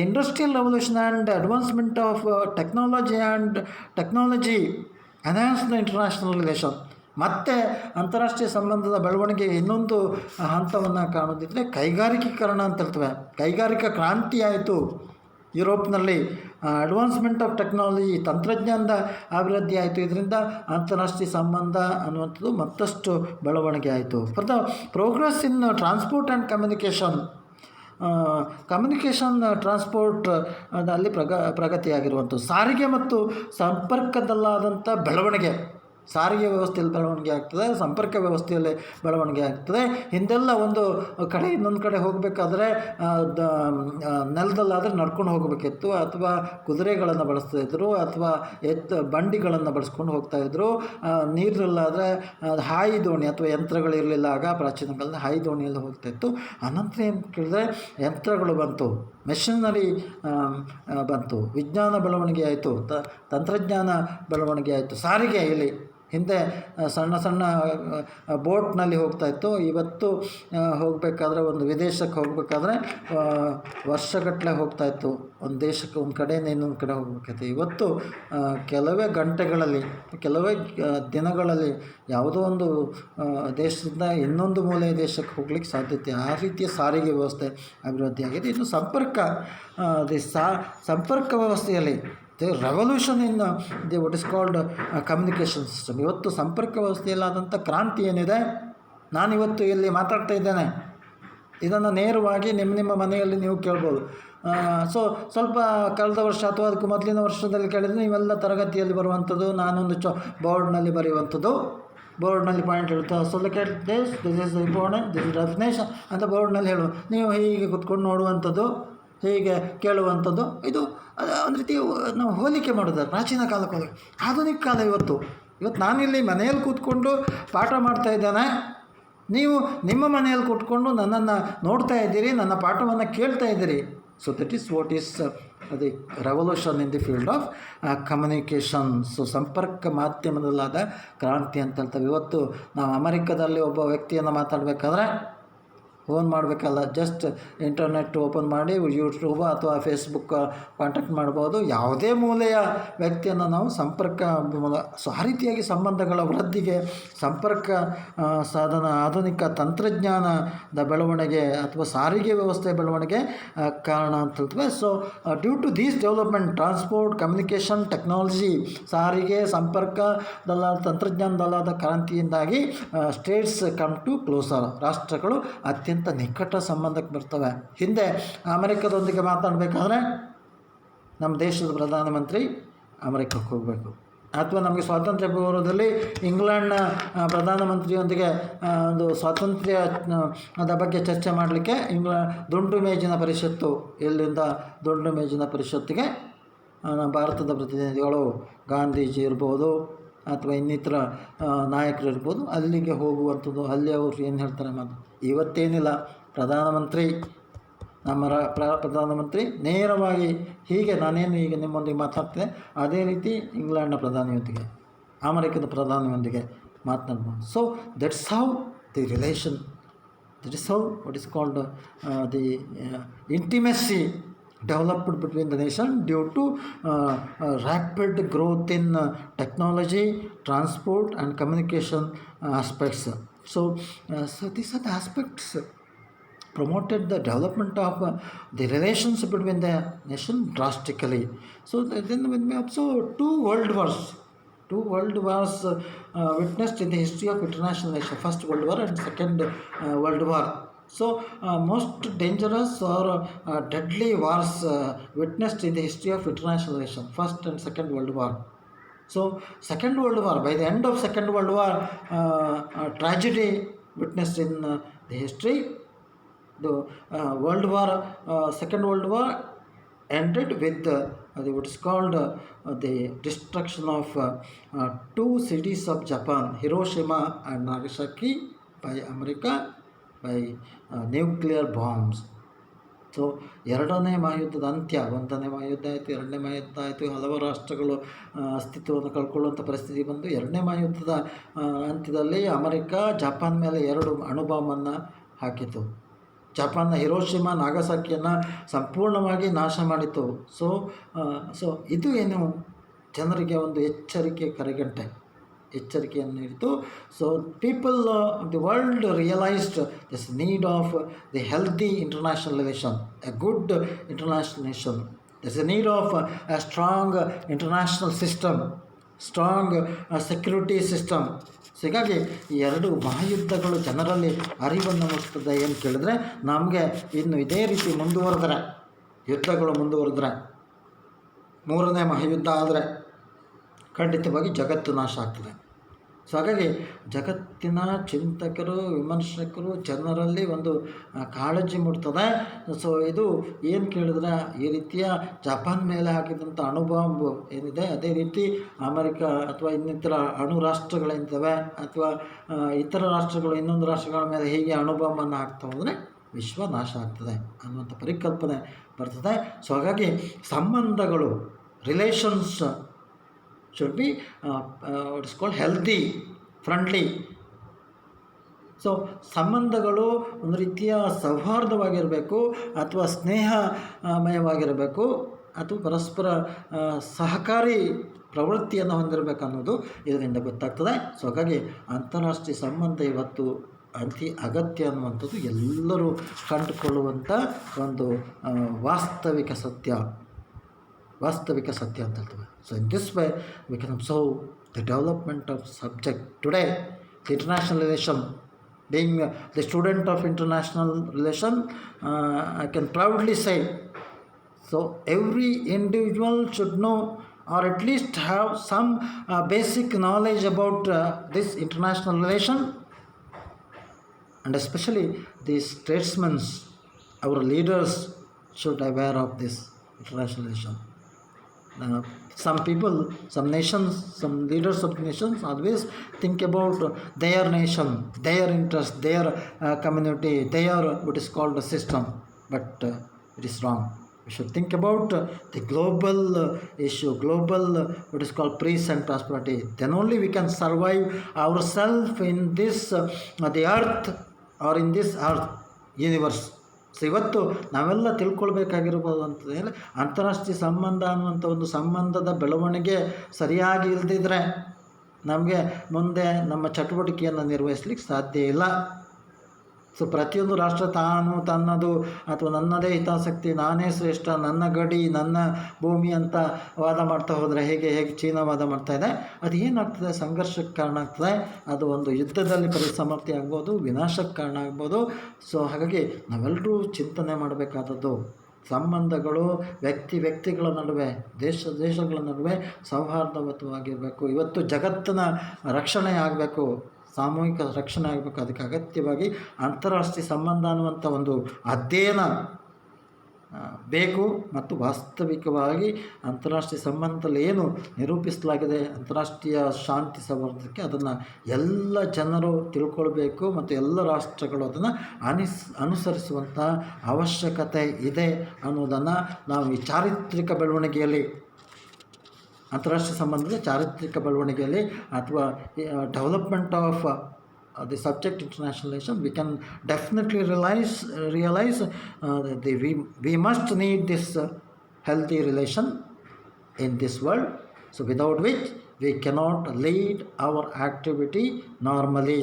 industrial revolution and advancement of technology enhance the international relation. ಮತ್ತು ಅಂತಾರಾಷ್ಟ್ರೀಯ ಸಂಬಂಧದ ಬೆಳವಣಿಗೆ ಇನ್ನೊಂದು ಹಂತವನ್ನು ಕಾಣೋದಿದ್ದರೆ ಕೈಗಾರಿಕೀಕರಣ ಅಂತ ಹೇಳ್ತೇವೆ. ಕೈಗಾರಿಕಾ ಕ್ರಾಂತಿ ಆಯಿತು ಯುರೋಪ್ನಲ್ಲಿ. ಅಡ್ವಾನ್ಸ್ಮೆಂಟ್ ಆಫ್ ಟೆಕ್ನಾಲಜಿ, ತಂತ್ರಜ್ಞಾನದ ಅಭಿವೃದ್ಧಿ ಆಯಿತು. ಇದರಿಂದ ಅಂತಾರಾಷ್ಟ್ರೀಯ ಸಂಬಂಧ ಅನ್ನುವಂಥದ್ದು ಮತ್ತಷ್ಟು ಬೆಳವಣಿಗೆ ಆಯಿತು. For the progress in transport and communication transport ಅಲ್ಲಿ ಪ್ರಗತಿಯಾಗಿರುವಂಥದ್ದು. ಸಾರಿಗೆ ಮತ್ತು ಸಂಪರ್ಕದಲ್ಲಾದಂಥ ಬೆಳವಣಿಗೆ, ಸಾರಿಗೆ ವ್ಯವಸ್ಥೆಯಲ್ಲಿ ಬೆಳವಣಿಗೆ ಆಗ್ತದೆ, ಸಂಪರ್ಕ ವ್ಯವಸ್ಥೆಯಲ್ಲಿ ಬೆಳವಣಿಗೆ ಆಗ್ತದೆ. ಹಿಂದೆಲ್ಲ ಒಂದು ಕಡೆ ಇನ್ನೊಂದು ಕಡೆ ಹೋಗಬೇಕಾದ್ರೆ ನೆಲದಲ್ಲಾದರೆ ನಡ್ಕೊಂಡು ಹೋಗಬೇಕಿತ್ತು, ಅಥವಾ ಕುದುರೆಗಳನ್ನು ಬಳಸ್ತಾಯಿದ್ರು, ಅಥವಾ ಬಂಡಿಗಳನ್ನು ಬಳಸ್ಕೊಂಡು ಹೋಗ್ತಾಯಿದ್ರು. ನೀರಲ್ಲಾದರೆ ಹಾಯಿ ದೋಣಿ ಅಥವಾ ಯಂತ್ರಗಳಿರಲಿಲ್ಲ ಆಗ, ಪ್ರಾಚೀನ ಕಾಲದಲ್ಲಿ ಹಾಯಿ ದೋಣಿಯಲ್ಲಿ ಹೋಗ್ತಾಯಿತ್ತು. ಅನಂತರ ಏನು ಕೇಳಿದ್ರೆ ಯಂತ್ರಗಳು ಬಂತು, ಮೆಷಿನರಿ ಬಂತು, ವಿಜ್ಞಾನ ಬೆಳವಣಿಗೆ ಆಯಿತು, ತಂತ್ರಜ್ಞಾನ ಬೆಳವಣಿಗೆ ಆಯಿತು. ಸಾರಿಗೆ ಇಲ್ಲಿ ಹಿಂದೆ ಸಣ್ಣ ಸಣ್ಣ ಬೋಟ್ನಲ್ಲಿ ಹೋಗ್ತಾಯಿತ್ತು. ಇವತ್ತು ಹೋಗಬೇಕಾದ್ರೆ, ಒಂದು ವಿದೇಶಕ್ಕೆ ಹೋಗಬೇಕಾದ್ರೆ ವರ್ಷಗಟ್ಟಲೆ ಹೋಗ್ತಾಯಿತ್ತು. ಒಂದು ದೇಶಕ್ಕೆ, ಒಂದು ಕಡೆಯಿಂದ ಇನ್ನೊಂದು ಕಡೆ ಹೋಗಬೇಕಾಯ್ತು. ಇವತ್ತು ಕೆಲವೇ ಗಂಟೆಗಳಲ್ಲಿ, ಕೆಲವೇ ದಿನಗಳಲ್ಲಿ ಯಾವುದೋ ಒಂದು ದೇಶದಿಂದ ಇನ್ನೊಂದು ಮೂಲೆಯ ದೇಶಕ್ಕೆ ಹೋಗ್ಲಿಕ್ಕೆ ಸಾಧ್ಯತೆ. ಆ ರೀತಿಯ ಸಾರಿಗೆ ವ್ಯವಸ್ಥೆ ಅಭಿವೃದ್ಧಿಯಾಗಿದೆ. ಇನ್ನು ಸಂಪರ್ಕ ವ್ಯವಸ್ಥೆಯಲ್ಲಿ revolution in what is called communication system. ಇವತ್ತು ಸಂಪರ್ಕ ವ್ಯವಸ್ಥೆಯಲ್ಲಾದಂಥ ಕ್ರಾಂತಿ ಏನಿದೆ, ನಾನಿವತ್ತು ಇಲ್ಲಿ ಮಾತಾಡ್ತಾ ಇದ್ದೇನೆ, ಇದನ್ನು ನೇರವಾಗಿ ನಿಮ್ಮ ಮನೆಯಲ್ಲಿ ನೀವು ಕೇಳ್ಬೋದು. ಸ್ವಲ್ಪ ಕಳೆದ ವರ್ಷ ಅಥವಾ ಅದಕ್ಕೆ ಮೊದಲಿನ ವರ್ಷದಲ್ಲಿ ಕೇಳಿದರೆ ನೀವೆಲ್ಲ ತರಗತಿಯಲ್ಲಿ ಬರುವಂಥದ್ದು, ನಾನೊಂದು ಬೋರ್ಡ್ನಲ್ಲಿ ಬರೆಯುವಂಥದ್ದು, ಬೋರ್ಡ್ನಲ್ಲಿ ಪಾಯಿಂಟ್ ಇರುತ್ತೆ. This is important, this is definition ಅಂತ ಬೋರ್ಡ್ನಲ್ಲಿ ಹೇಳುವ. ನೀವು ಹೀಗೆ ಕುತ್ಕೊಂಡು ನೋಡುವಂಥದ್ದು, ಹೀಗೆ ಕೇಳುವಂಥದ್ದು. ಇದು ಒಂದು ರೀತಿ ನಾವು ಹೋಲಿಕೆ ಮಾಡೋದು ಪ್ರಾಚೀನ ಕಾಲಕ್ಕೆ ಹೋಗಿ. ಆಧುನಿಕ ಕಾಲ ಇವತ್ತು ನಾನಿಲ್ಲಿ ಮನೆಯಲ್ಲಿ ಕೂತ್ಕೊಂಡು ಪಾಠ ಮಾಡ್ತಾ ಇದ್ದೇನೆ, ನೀವು ನಿಮ್ಮ ಮನೆಯಲ್ಲಿ ಕೂತ್ಕೊಂಡು ನನ್ನನ್ನು ನೋಡ್ತಾ ಇದ್ದೀರಿ, ನನ್ನ ಪಾಠವನ್ನು ಕೇಳ್ತಾ ಇದ್ದೀರಿ. So that is what is the revolution in the field of communication. So ಸಂಪರ್ಕ ಮಾಧ್ಯಮದಲ್ಲಾದ ಕ್ರಾಂತಿ ಅಂತ ಹೇಳ್ತೇವೆ. ಇವತ್ತು ನಾವು ಅಮೆರಿಕದಲ್ಲಿ ಒಬ್ಬ ವ್ಯಕ್ತಿಯನ್ನು ಮಾತಾಡಬೇಕಾದ್ರೆ ಫೋನ್ ಮಾಡಬೇಕಲ್ಲ, ಜಸ್ಟ್ ಇಂಟರ್ನೆಟ್ ಓಪನ್ ಮಾಡಿ ಯೂಟ್ಯೂಬ್ ಅಥವಾ ಫೇಸ್ಬುಕ್ ಕಾಂಟ್ಯಾಕ್ಟ್ ಮಾಡ್ಬೋದು. ಯಾವುದೇ ಮೂಲೆಯ ವ್ಯಕ್ತಿಯನ್ನು ನಾವು ಸಂಪರ್ಕ ಮೂಲ. ಸೊ ಆ ರೀತಿಯಾಗಿ ಸಂಬಂಧಗಳ ವೃದ್ಧಿಗೆ ಸಂಪರ್ಕ ಸಾಧನ, ಆಧುನಿಕ ತಂತ್ರಜ್ಞಾನದ ಬೆಳವಣಿಗೆ ಅಥವಾ ಸಾರಿಗೆ ವ್ಯವಸ್ಥೆ ಬೆಳವಣಿಗೆ ಕಾರಣ ಅಂತ ಹೇಳ್ತೇವೆ. So due to these development, transport, communication technology, ಸಾರಿಗೆ, ತಂತ್ರಜ್ಞಾನದಲ್ಲಾದ ಕ್ರಾಂತಿಯಿಂದಾಗಿ ಸ್ಟೇಟ್ಸ್ ಕಮ್ ಟು ಕ್ಲೋಸರ್, ರಾಷ್ಟ್ರಗಳು ಅತ್ಯಂತ ನಿಕಟ ಸಂಬಂಧಕ್ಕೆ ಬರ್ತವೆ. ಹಿಂದೆ ಅಮೆರಿಕದೊಂದಿಗೆ ಮಾತಾಡಬೇಕಾದ್ರೆ ನಮ್ಮ ದೇಶದ ಪ್ರಧಾನಮಂತ್ರಿ ಅಮೆರಿಕಕ್ಕೆ ಹೋಗಬೇಕು, ಅಥವಾ ನಮಗೆ ಸ್ವಾತಂತ್ರ್ಯ ಪೂರ್ವದಲ್ಲಿ ಇಂಗ್ಲೆಂಡ್ನ ಪ್ರಧಾನಮಂತ್ರಿಯೊಂದಿಗೆ ಒಂದು ಸ್ವಾತಂತ್ರ್ಯದ ಬಗ್ಗೆ ಚರ್ಚೆ ಮಾಡಲಿಕ್ಕೆ ದುಂಡು ಮೇಜಿನ ಪರಿಷತ್ತು, ಇಲ್ಲಿಂದ ದುಂಡು ಮೇಜಿನ ಪರಿಷತ್ತಿಗೆ ಭಾರತದ ಪ್ರತಿನಿಧಿಗಳು ಗಾಂಧೀಜಿ ಇರ್ಬೋದು, ಅಥವಾ ಇನ್ನಿತರ ನಾಯಕರು ಇರ್ಬೋದು, ಅಲ್ಲಿಗೆ ಹೋಗುವಂಥದ್ದು, ಅಲ್ಲಿ ಅವರು ಏನು ಹೇಳ್ತಾರೆ ಮಾತು. ಇವತ್ತೇನಿಲ್ಲ, ಪ್ರಧಾನಮಂತ್ರಿ ನಮ್ಮ ಪ್ರಧಾನಮಂತ್ರಿ ನೇರವಾಗಿ ಹೀಗೆ ನಾನೇನು ಈಗ ನಿಮ್ಮೊಂದಿಗೆ ಮಾತಾಡ್ತೇನೆ ಅದೇ ರೀತಿ ಇಂಗ್ಲೆಂಡ್ನ ಪ್ರಧಾನಿಯೊಂದಿಗೆ, ಅಮೆರಿಕದ ಪ್ರಧಾನಿಯೊಂದಿಗೆ ಮಾತನಾಡ್ಬೋದು. So that's how the relation, that is how what is called the intimacy developed between the nation due to rapid growth in technology, transport and communication aspects. So these are the aspects promoted the development of the relations between the nation drastically. So then when we observe two world wars witnessed in the history of international nation, First World War and Second World War. So most dangerous or deadly wars witnessed in the history of international nation, First and Second World War. So Second World War, by the end of Second World War, tragedy witnessed in the history. The Second World War ended with what is called the destruction of two cities of Japan, Hiroshima and Nagasaki, by America by nuclear bombs. So ಎರಡನೇ ಮಹಾಯುದ್ಧದ ಅಂತ್ಯ, ಒಂದನೇ ಮಹಾಯುದ್ಧ ಆಯಿತು, ಎರಡನೇ ಮಹಾಯುದ್ಧ ಆಯಿತು, ಹಲವು ರಾಷ್ಟ್ರಗಳು ಅಸ್ತಿತ್ವವನ್ನು ಕಳ್ಕೊಳ್ಳುವಂಥ ಪರಿಸ್ಥಿತಿ ಬಂದು, ಎರಡನೇ ಮಹಾಯುದ್ಧದ ಅಂತ್ಯದಲ್ಲಿ ಅಮೆರಿಕ ಜಪಾನ್ ಮೇಲೆ 2 ಅಣುಬಾಂಬನ್ನು ಹಾಕಿತು. ಜಪಾನ್ನ ಹಿರೋಶಿಮಾ ನಾಗಸಾಕಿಯನ್ನು ಸಂಪೂರ್ಣವಾಗಿ ನಾಶ ಮಾಡಿತು. ಸೊ ಇದು ಏನು ಜನರಿಗೆ ಒಂದು ಎಚ್ಚರಿಕೆಯನ್ನು ನೀಡಿತು. So people the world realised this need of the healthy international relation, a good international relation. This a need of a strong international system, strong security system. So ಹೀಗಾಗಿ ಈ 2 ಮಹಾಯುದ್ಧಗಳು ಜನರಲ್ಲಿ ಅರಿವನ್ನು ಮೂಡಿಸ್ತದೆ. ಏನು ಕೇಳಿದ್ರೆ, ನಮಗೆ ಇನ್ನು ಇದೇ ರೀತಿ ಯುದ್ಧಗಳು ಮುಂದುವರೆದ್ರೆ, 3ನೇ ಮಹಾಯುದ್ಧ ಆದರೆ ಖಂಡಿತವಾಗಿ ಜಗತ್ತು ನಾಶ ಆಗ್ತದೆ. ಸೊ ಹಾಗಾಗಿ ಜಗತ್ತಿನ ಚಿಂತಕರು, ವಿಮರ್ಶಕರು, ಜನರಲ್ಲಿ ಒಂದು ಕಾಳಜಿ ಮೂಡ್ತದೆ. ಸೊ ಇದು ಏನು ಕೇಳಿದ್ರೆ, ಈ ರೀತಿಯ ಜಪಾನ್ ಮೇಲೆ ಹಾಕಿದಂಥ ಅಣುಬಾಂಬ್ ಏನಿದೆ, ಅದೇ ರೀತಿ ಅಮೆರಿಕ ಅಥವಾ ಇನ್ನಿತರ ಅಣು ರಾಷ್ಟ್ರಗಳೇನಿದ್ದಾವೆ ಅಥವಾ ಇತರ ರಾಷ್ಟ್ರಗಳು ಇನ್ನೊಂದು ರಾಷ್ಟ್ರಗಳ ಮೇಲೆ ಹೀಗೆ ಅಣುಬಾಂಬನ್ನು ಹಾಕ್ತಾ ಹೋದರೆ ವಿಶ್ವ ನಾಶ ಆಗ್ತದೆ ಅನ್ನುವಂಥ ಪರಿಕಲ್ಪನೆ ಬರ್ತದೆ. ಸೊ ಹಾಗಾಗಿ ಸಂಬಂಧಗಳು, relations should be what is called healthy, friendly. So ಸಂಬಂಧಗಳು ಒಂದು ರೀತಿಯ ಸೌಹಾರ್ದವಾಗಿರಬೇಕು ಅಥವಾ ಸ್ನೇಹಮಯವಾಗಿರಬೇಕು ಅಥವಾ ಪರಸ್ಪರ ಸಹಕಾರಿ ಪ್ರವೃತ್ತಿಯನ್ನು ಹೊಂದಿರಬೇಕು ಅನ್ನೋದು ಇದರಿಂದ ಗೊತ್ತಾಗ್ತದೆ. ಸೊ ಹಾಗಾಗಿ ಅಂತಾರಾಷ್ಟ್ರೀಯ ಸಂಬಂಧ ಇವತ್ತು ಅತಿ ಅಗತ್ಯ ಅನ್ನುವಂಥದ್ದು ಎಲ್ಲರೂ ಕಂಡುಕೊಳ್ಳುವಂಥ ಒಂದು ವಾಸ್ತವಿಕ ಸತ್ಯ ಅಂತ ಹೇಳ್ತೇವೆ. So in this way we can observe the development of subject today, the international relation. Being the student of international relation, I can proudly say, so every individual should know or at least have some basic knowledge about this international relation, and especially the statesmen, our leaders should be aware of this international relation. Some people, some nations, some leaders of nations always think about their nation, their interest, their community, their what is called a system, but it is wrong. We should think about the global issue, global what is called peace and prosperity. Then only we can survive ourselves in this the earth or in this earth universe. So ಇವತ್ತು ನಾವೆಲ್ಲ ತಿಳ್ಕೊಳ್ಬೇಕಾಗಿರ್ಬೋದು ಅಂತಂದರೆ, ಅಂತಾರಾಷ್ಟ್ರೀಯ ಸಂಬಂಧ ಅನ್ನುವಂಥ ಒಂದು ಸಂಬಂಧದ ಬೆಳವಣಿಗೆ ಸರಿಯಾಗಿ ಇಲ್ಲದಿದ್ದರೆ ನಮಗೆ ಮುಂದೆ ನಮ್ಮ ಚಟುವಟಿಕೆಯನ್ನು ನಿರ್ವಹಿಸ್ಲಿಕ್ಕೆ ಸಾಧ್ಯ ಇಲ್ಲ. ಸೊ ಪ್ರತಿಯೊಂದು ರಾಷ್ಟ್ರ ತನ್ನದು ಅಥವಾ ನನ್ನದೇ ಹಿತಾಸಕ್ತಿ, ನಾನೇ ಶ್ರೇಷ್ಠ, ನನ್ನ ಗಡಿ, ನನ್ನ ಭೂಮಿ ಅಂತ ವಾದ ಮಾಡ್ತಾ ಹೋದರೆ ಹೇಗೆ ಚೀನಾ ವಾದ ಮಾಡ್ತಾ ಇದೆ, ಅದು ಏನಾಗ್ತದೆ, ಸಂಘರ್ಷಕ್ಕೆ ಕಾರಣ ಆಗ್ತದೆ. ಅದು ಒಂದು ಯುದ್ಧದಲ್ಲಿ ಪರಿಸಮಾಪ್ತಿ ಆಗ್ಬೋದು, ವಿನಾಶಕ್ಕೆ ಕಾರಣ ಆಗ್ಬೋದು. ಸೊ ಹಾಗಾಗಿ ನಾವೆಲ್ಲರೂ ಚಿಂತನೆ ಮಾಡಬೇಕಾದದ್ದು ಸಂಬಂಧಗಳು ವ್ಯಕ್ತಿಗಳ ನಡುವೆ, ದೇಶಗಳ ನಡುವೆ ಸೌಹಾರ್ದಯುತವಾಗಿರಬೇಕು. ಇವತ್ತು ಜಗತ್ತಿನ ರಕ್ಷಣೆ ಆಗಬೇಕು, ಸಾಮೂಹಿಕ ರಕ್ಷಣೆ ಆಗಬೇಕು. ಅದಕ್ಕೆ ಅಗತ್ಯವಾಗಿ ಅಂತಾರಾಷ್ಟ್ರೀಯ ಸಂಬಂಧ ಅನ್ನುವಂಥ ಒಂದು ಅಧ್ಯಯನ ಬೇಕು ಮತ್ತು ವಾಸ್ತವಿಕವಾಗಿ ಅಂತಾರಾಷ್ಟ್ರೀಯ ಸಂಬಂಧದಲ್ಲಿ ಏನು ನಿರೂಪಿಸಲಾಗಿದೆ ಅಂತಾರಾಷ್ಟ್ರೀಯ ಶಾಂತಿ ಸಂಬಂಧಕ್ಕೆ ಅದನ್ನು ಎಲ್ಲ ಜನರು ತಿಳ್ಕೊಳ್ಬೇಕು ಮತ್ತು ಎಲ್ಲ ರಾಷ್ಟ್ರಗಳು ಅದನ್ನು ಅನುಸರಿಸುವಂಥ ಅವಶ್ಯಕತೆ ಇದೆ ಅನ್ನೋದನ್ನು ನಾವು ಈ ಚಾರಿತ್ರಿಕ ಬೆಳವಣಿಗೆಯಲ್ಲಿ ಅಂತಾರಾಷ್ಟ್ರೀಯ ಸಂಬಂಧದ ಚಾರಿತ್ರಿಕ ಬೆಳವಣಿಗೆಯಲ್ಲಿ ಅಥವಾ development of the subject international relation, we can definitely realize we must need this healthy relation in this world, so without which we cannot lead our activity normally,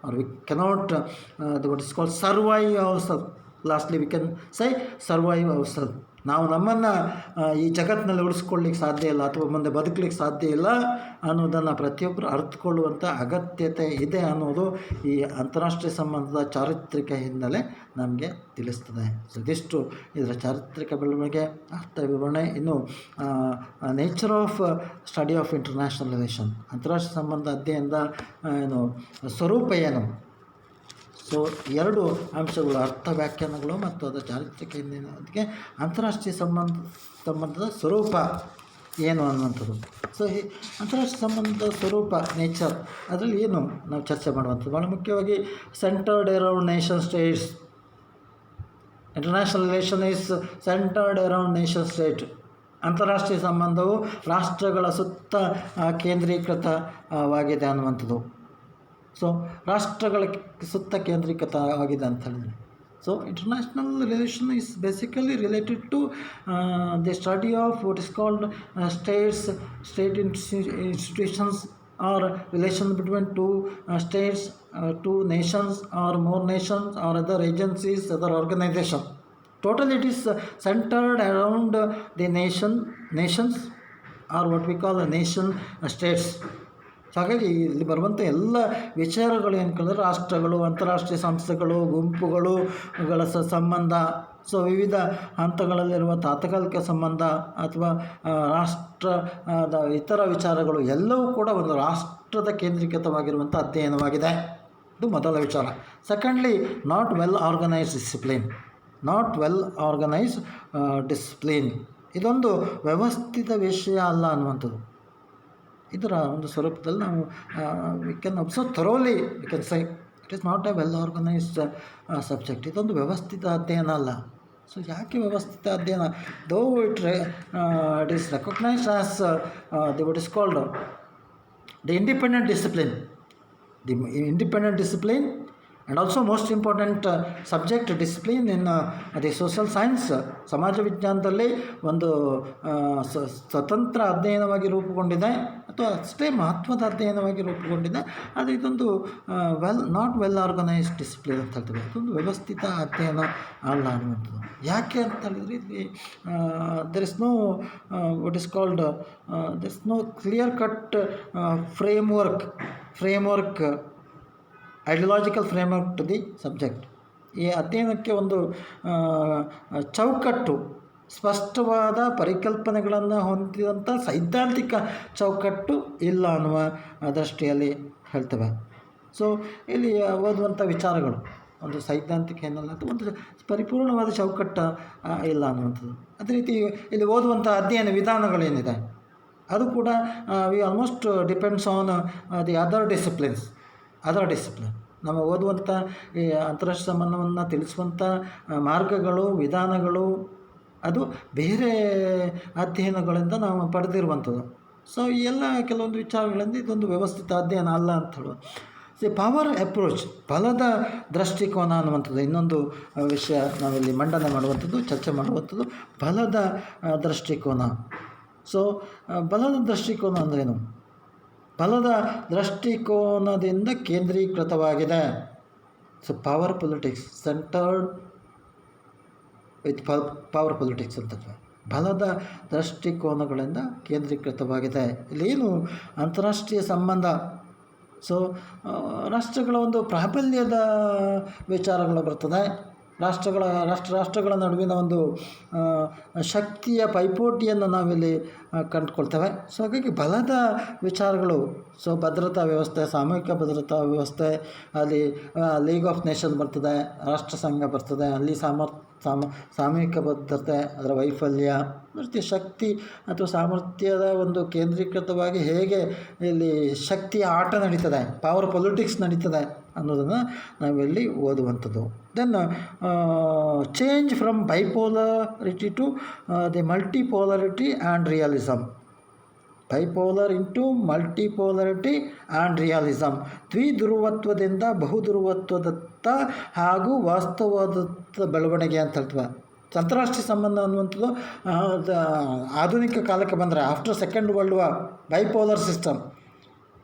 or we cannot what is called survive ourselves. Lastly we can say survive ourselves. ನಾವು ನಮ್ಮನ್ನು ಈ ಜಗತ್ತಿನಲ್ಲಿ ಉಳಿಸ್ಕೊಳ್ಳಿಕ್ಕೆ ಸಾಧ್ಯ ಇಲ್ಲ ಅಥವಾ ಮುಂದೆ ಬದುಕಲಿಕ್ಕೆ ಸಾಧ್ಯ ಇಲ್ಲ ಅನ್ನೋದನ್ನು ಪ್ರತಿಯೊಬ್ಬರು ಅರ್ಥಕೊಳ್ಳುವಂಥ ಅಗತ್ಯತೆ ಇದೆ ಅನ್ನೋದು ಈ ಅಂತಾರಾಷ್ಟ್ರೀಯ ಸಂಬಂಧದ ಚಾರಿತ್ರಿಕ ಹಿನ್ನೆಲೆ ನಮಗೆ ತಿಳಿಸ್ತದೆ. ಸೊ ಇದಿಷ್ಟು ಇದರ ಚಾರಿತ್ರಿಕ ಬೆಳವಣಿಗೆ ಅರ್ಥ ವಿವರಣೆ. ಇನ್ನು nature of study of international relation, ಅಂತಾರಾಷ್ಟ್ರೀಯ ಸಂಬಂಧ ಅಧ್ಯಯನದ ಏನು ಸ್ವರೂಪ ಏನು. ಸೊ ಎರಡು ಅಂಶಗಳು, ಅರ್ಥ ವ್ಯಾಖ್ಯಾನಗಳು ಮತ್ತು ಅದರ ಚಾರಿತ್ರಿಕ ಹಿನ್ನೆಲೆಗೆ ಅಂತಾರಾಷ್ಟ್ರೀಯ ಸಂಬಂಧದ ಸ್ವರೂಪ ಏನು ಅನ್ನುವಂಥದ್ದು. ಸೊ ಈ ಅಂತಾರಾಷ್ಟ್ರೀಯ ಸಂಬಂಧದ ಸ್ವರೂಪ ನೇಚರ್ ಅದರಲ್ಲಿ ಏನು ನಾವು ಚರ್ಚೆ ಮಾಡುವಂಥದ್ದು. ಭಾಳ ಮುಖ್ಯವಾಗಿ centred around nation states. International relation is centred around nation state. ಅಂತಾರಾಷ್ಟ್ರೀಯ ಸಂಬಂಧವು ರಾಷ್ಟ್ರಗಳ ಸುತ್ತ ಕೇಂದ್ರೀಕೃತವಾಗಿದೆ ಅನ್ನುವಂಥದ್ದು. ಸೊ ರಾಷ್ಟ್ರಗಳ ಸುತ್ತ ಕೇಂದ್ರೀಕೃತವಾಗಿದೆ ಅಂತ ಹೇಳಿದರೆ, so international relation is basically related to the study of what is called state institutions or relation between two states, two nations or more nations or other agencies, other organisation. Total it is centred around the nations or what we call nation states. ಹಾಗಾಗಿ ಇಲ್ಲಿ ಬರುವಂಥ ಎಲ್ಲ ವಿಚಾರಗಳು ಏನು ಕೇಳಿದ್ರೆ ರಾಷ್ಟ್ರಗಳು, ಅಂತಾರಾಷ್ಟ್ರೀಯ ಸಂಸ್ಥೆಗಳು, ಗುಂಪುಗಳುಗಳ ಸಂಬಂಧ, ಸೊ ವಿವಿಧ ಹಂತಗಳಲ್ಲಿರುವ ತಾತ್ಕಾಲಿಕ ಸಂಬಂಧ ಅಥವಾ ರಾಷ್ಟ್ರದ ಇತರ ವಿಚಾರಗಳು ಎಲ್ಲವೂ ಕೂಡ ಒಂದು ರಾಷ್ಟ್ರದ ಕೇಂದ್ರೀಕೃತವಾಗಿರುವಂಥ ಅಧ್ಯಯನವಾಗಿದೆ. ಇದು ಮೊದಲ ವಿಚಾರ. Secondly, not well organised discipline. ಇದೊಂದು ವ್ಯವಸ್ಥಿತ ವಿಷಯ ಅಲ್ಲ ಅನ್ನುವಂಥದ್ದು. ಇದರ ಒಂದು ಸ್ವರೂಪದಲ್ಲಿ ನಾವು we can observe thoroughly, we can say it is not a well organised subject. ಇದೊಂದು ವ್ಯವಸ್ಥಿತ ಅಧ್ಯಯನ ಅಲ್ಲ. ಸೊ ಯಾಕೆ ವ್ಯವಸ್ಥಿತ ಅಧ್ಯಯನ? Though it is recognised as the what is called the independent discipline and also most important subject discipline in the social science. ಸಮಾಜ ವಿಜ್ಞಾನದಲ್ಲಿ ಒಂದು ಸ್ವತಂತ್ರ ಅಧ್ಯಯನವಾಗಿ ರೂಪುಗೊಂಡಿದೆ ಅಥವಾ ಅಷ್ಟೇ ಮಹತ್ವದ ಅಧ್ಯಯನವಾಗಿ ರೂಪುಗೊಂಡಿದೆ. ಅದು ಇದೊಂದು ನಾಟ್ ವೆಲ್ ಆರ್ಗನೈಸ್ಡ್ ಡಿಸಿಪ್ಲಿನ್ ಅಂತ ಹೇಳ್ತೇವೆ. ಇದೊಂದು ವ್ಯವಸ್ಥಿತ ಅಧ್ಯಯನ ಅಲ್ಲ ಅನ್ನುವಂಥದ್ದು. ಯಾಕೆ ಅಂತ ಹೇಳಿದರೆ ಇಲ್ಲಿ there is no what is called there is no clear cut framework ideological framework to the subject. ಈ ಅಧ್ಯಯನಕ್ಕೆ ಒಂದು ಚೌಕಟ್ಟು, ಸ್ಪಷ್ಟವಾದ ಪರಿಕಲ್ಪನೆಗಳನ್ನು ಹೊಂದಿದಂಥ ಸೈದ್ಧಾಂತಿಕ ಚೌಕಟ್ಟು ಇಲ್ಲ ಅನ್ನುವ ದೃಷ್ಟಿಯಲ್ಲಿ ಹೇಳ್ತೇವೆ. ಸೊ ಇಲ್ಲಿ ಓದುವಂಥ ವಿಚಾರಗಳು ಒಂದು ಸೈದ್ಧಾಂತಿಕ ಏನಲ್ಲ, ಒಂದು ಪರಿಪೂರ್ಣವಾದ ಚೌಕಟ್ಟು ಇಲ್ಲ ಅನ್ನುವಂಥದ್ದು. ಅದೇ ರೀತಿ ಇಲ್ಲಿ ಓದುವಂಥ ಅಧ್ಯಯನ ವಿಧಾನಗಳೇನಿದೆ ಅದು ಕೂಡ V almost depends on the other discipline. ನಮ್ಮ ಓದುವಂಥ ಈ ಅಂತಾರಾಷ್ಟ್ರೀಯ ಸಂಬಂಧವನ್ನು ತಿಳಿಸುವಂಥ ಮಾರ್ಗಗಳು, ವಿಧಾನಗಳು ಅದು ಬೇರೆ ಅಧ್ಯಯನಗಳಿಂದ ನಾವು ಪಡೆದಿರುವಂಥದ್ದು. ಸೊ ಈ ಎಲ್ಲ ಕೆಲವೊಂದು ವಿಚಾರಗಳಿಂದ ಇದೊಂದು ವ್ಯವಸ್ಥಿತ ಅಧ್ಯಯನ ಅಲ್ಲ ಅಂತ ಹೇಳೋದು. ಪವರ್ ಅಪ್ರೋಚ್, ಬಲದ ದೃಷ್ಟಿಕೋನ ಅನ್ನುವಂಥದ್ದು ಇನ್ನೊಂದು ವಿಷಯ ನಾವಿಲ್ಲಿ ಮಂಡನೆ ಮಾಡುವಂಥದ್ದು, ಚರ್ಚೆ ಮಾಡುವಂಥದ್ದು. ಬಲದ ದೃಷ್ಟಿಕೋನ. ಸೊ ಬಲದ ದೃಷ್ಟಿಕೋನ ಅಂದ್ರೇನು? ಬಲದ ದೃಷ್ಟಿಕೋನದಿಂದ ಕೇಂದ್ರೀಕೃತವಾಗಿದೆ. So power politics centred with power politics ಅಂತ ಬಲದ ದೃಷ್ಟಿಕೋನಗಳಿಂದ ಕೇಂದ್ರೀಕೃತವಾಗಿದೆ. ಇಲ್ಲೇನು ಅಂತಾರಾಷ್ಟ್ರೀಯ ಸಂಬಂಧ, ಸೊ ರಾಷ್ಟ್ರಗಳ ಒಂದು ಪ್ರಾಬಲ್ಯದ ವಿಚಾರಗಳು ಬರ್ತದೆ ರಾಷ್ಟ್ರಗಳ ನಡುವಿನ ಒಂದು ಶಕ್ತಿಯ ಪೈಪೋಟಿಯನ್ನು ನಾವಿಲ್ಲಿ ಕಂಡುಕೊಳ್ತೇವೆ. ಸೊ ಹಾಗಾಗಿ ಬಲದ ವಿಚಾರಗಳು, ಸೊ ಭದ್ರತಾ ವ್ಯವಸ್ಥೆ, ಸಾಮೂಹಿಕ ಭದ್ರತಾ ವ್ಯವಸ್ಥೆ, ಅಲ್ಲಿ ಲೀಗ್ ಆಫ್ ನೇಷನ್ ಬರ್ತದೆ, ರಾಷ್ಟ್ರಸಂಘ ಬರ್ತದೆ, ಅಲ್ಲಿ ಸಾಮೂಹಿಕ ಭದ್ರತೆ, ಅದರ ವೈಫಲ್ಯ, ರೀತಿಯ ಶಕ್ತಿ ಅಥವಾ ಸಾಮರ್ಥ್ಯದ ಒಂದು ಕೇಂದ್ರೀಕೃತವಾಗಿ ಹೇಗೆ ಇಲ್ಲಿ ಶಕ್ತಿಯ ಆಟ ನಡೀತದೆ, ಪವರ್ ಪೊಲಿಟಿಕ್ಸ್ ನಡೀತದೆ ಅನ್ನೋದನ್ನು ನಾವಿಲ್ಲಿ ಓದುವಂಥದ್ದು. Then change from bipolarity to the multipolarity and realism. Bipolar into multipolarity and realism. ದ್ವಿಧ್ರುವತ್ವದಿಂದ ಬಹುಧ್ರುವತ್ವದತ್ತ ಹಾಗೂ ವಾಸ್ತವದತ್ತ ಬೆಳವಣಿಗೆ ಅಂತ ಹೇಳ್ತವೆ. ಅಂತಾರಾಷ್ಟ್ರೀಯ ಸಂಬಂಧ ಅನ್ನುವಂಥದ್ದು ಆಧುನಿಕ ಕಾಲಕ್ಕೆ ಬಂದರೆ after second world war bipolar system.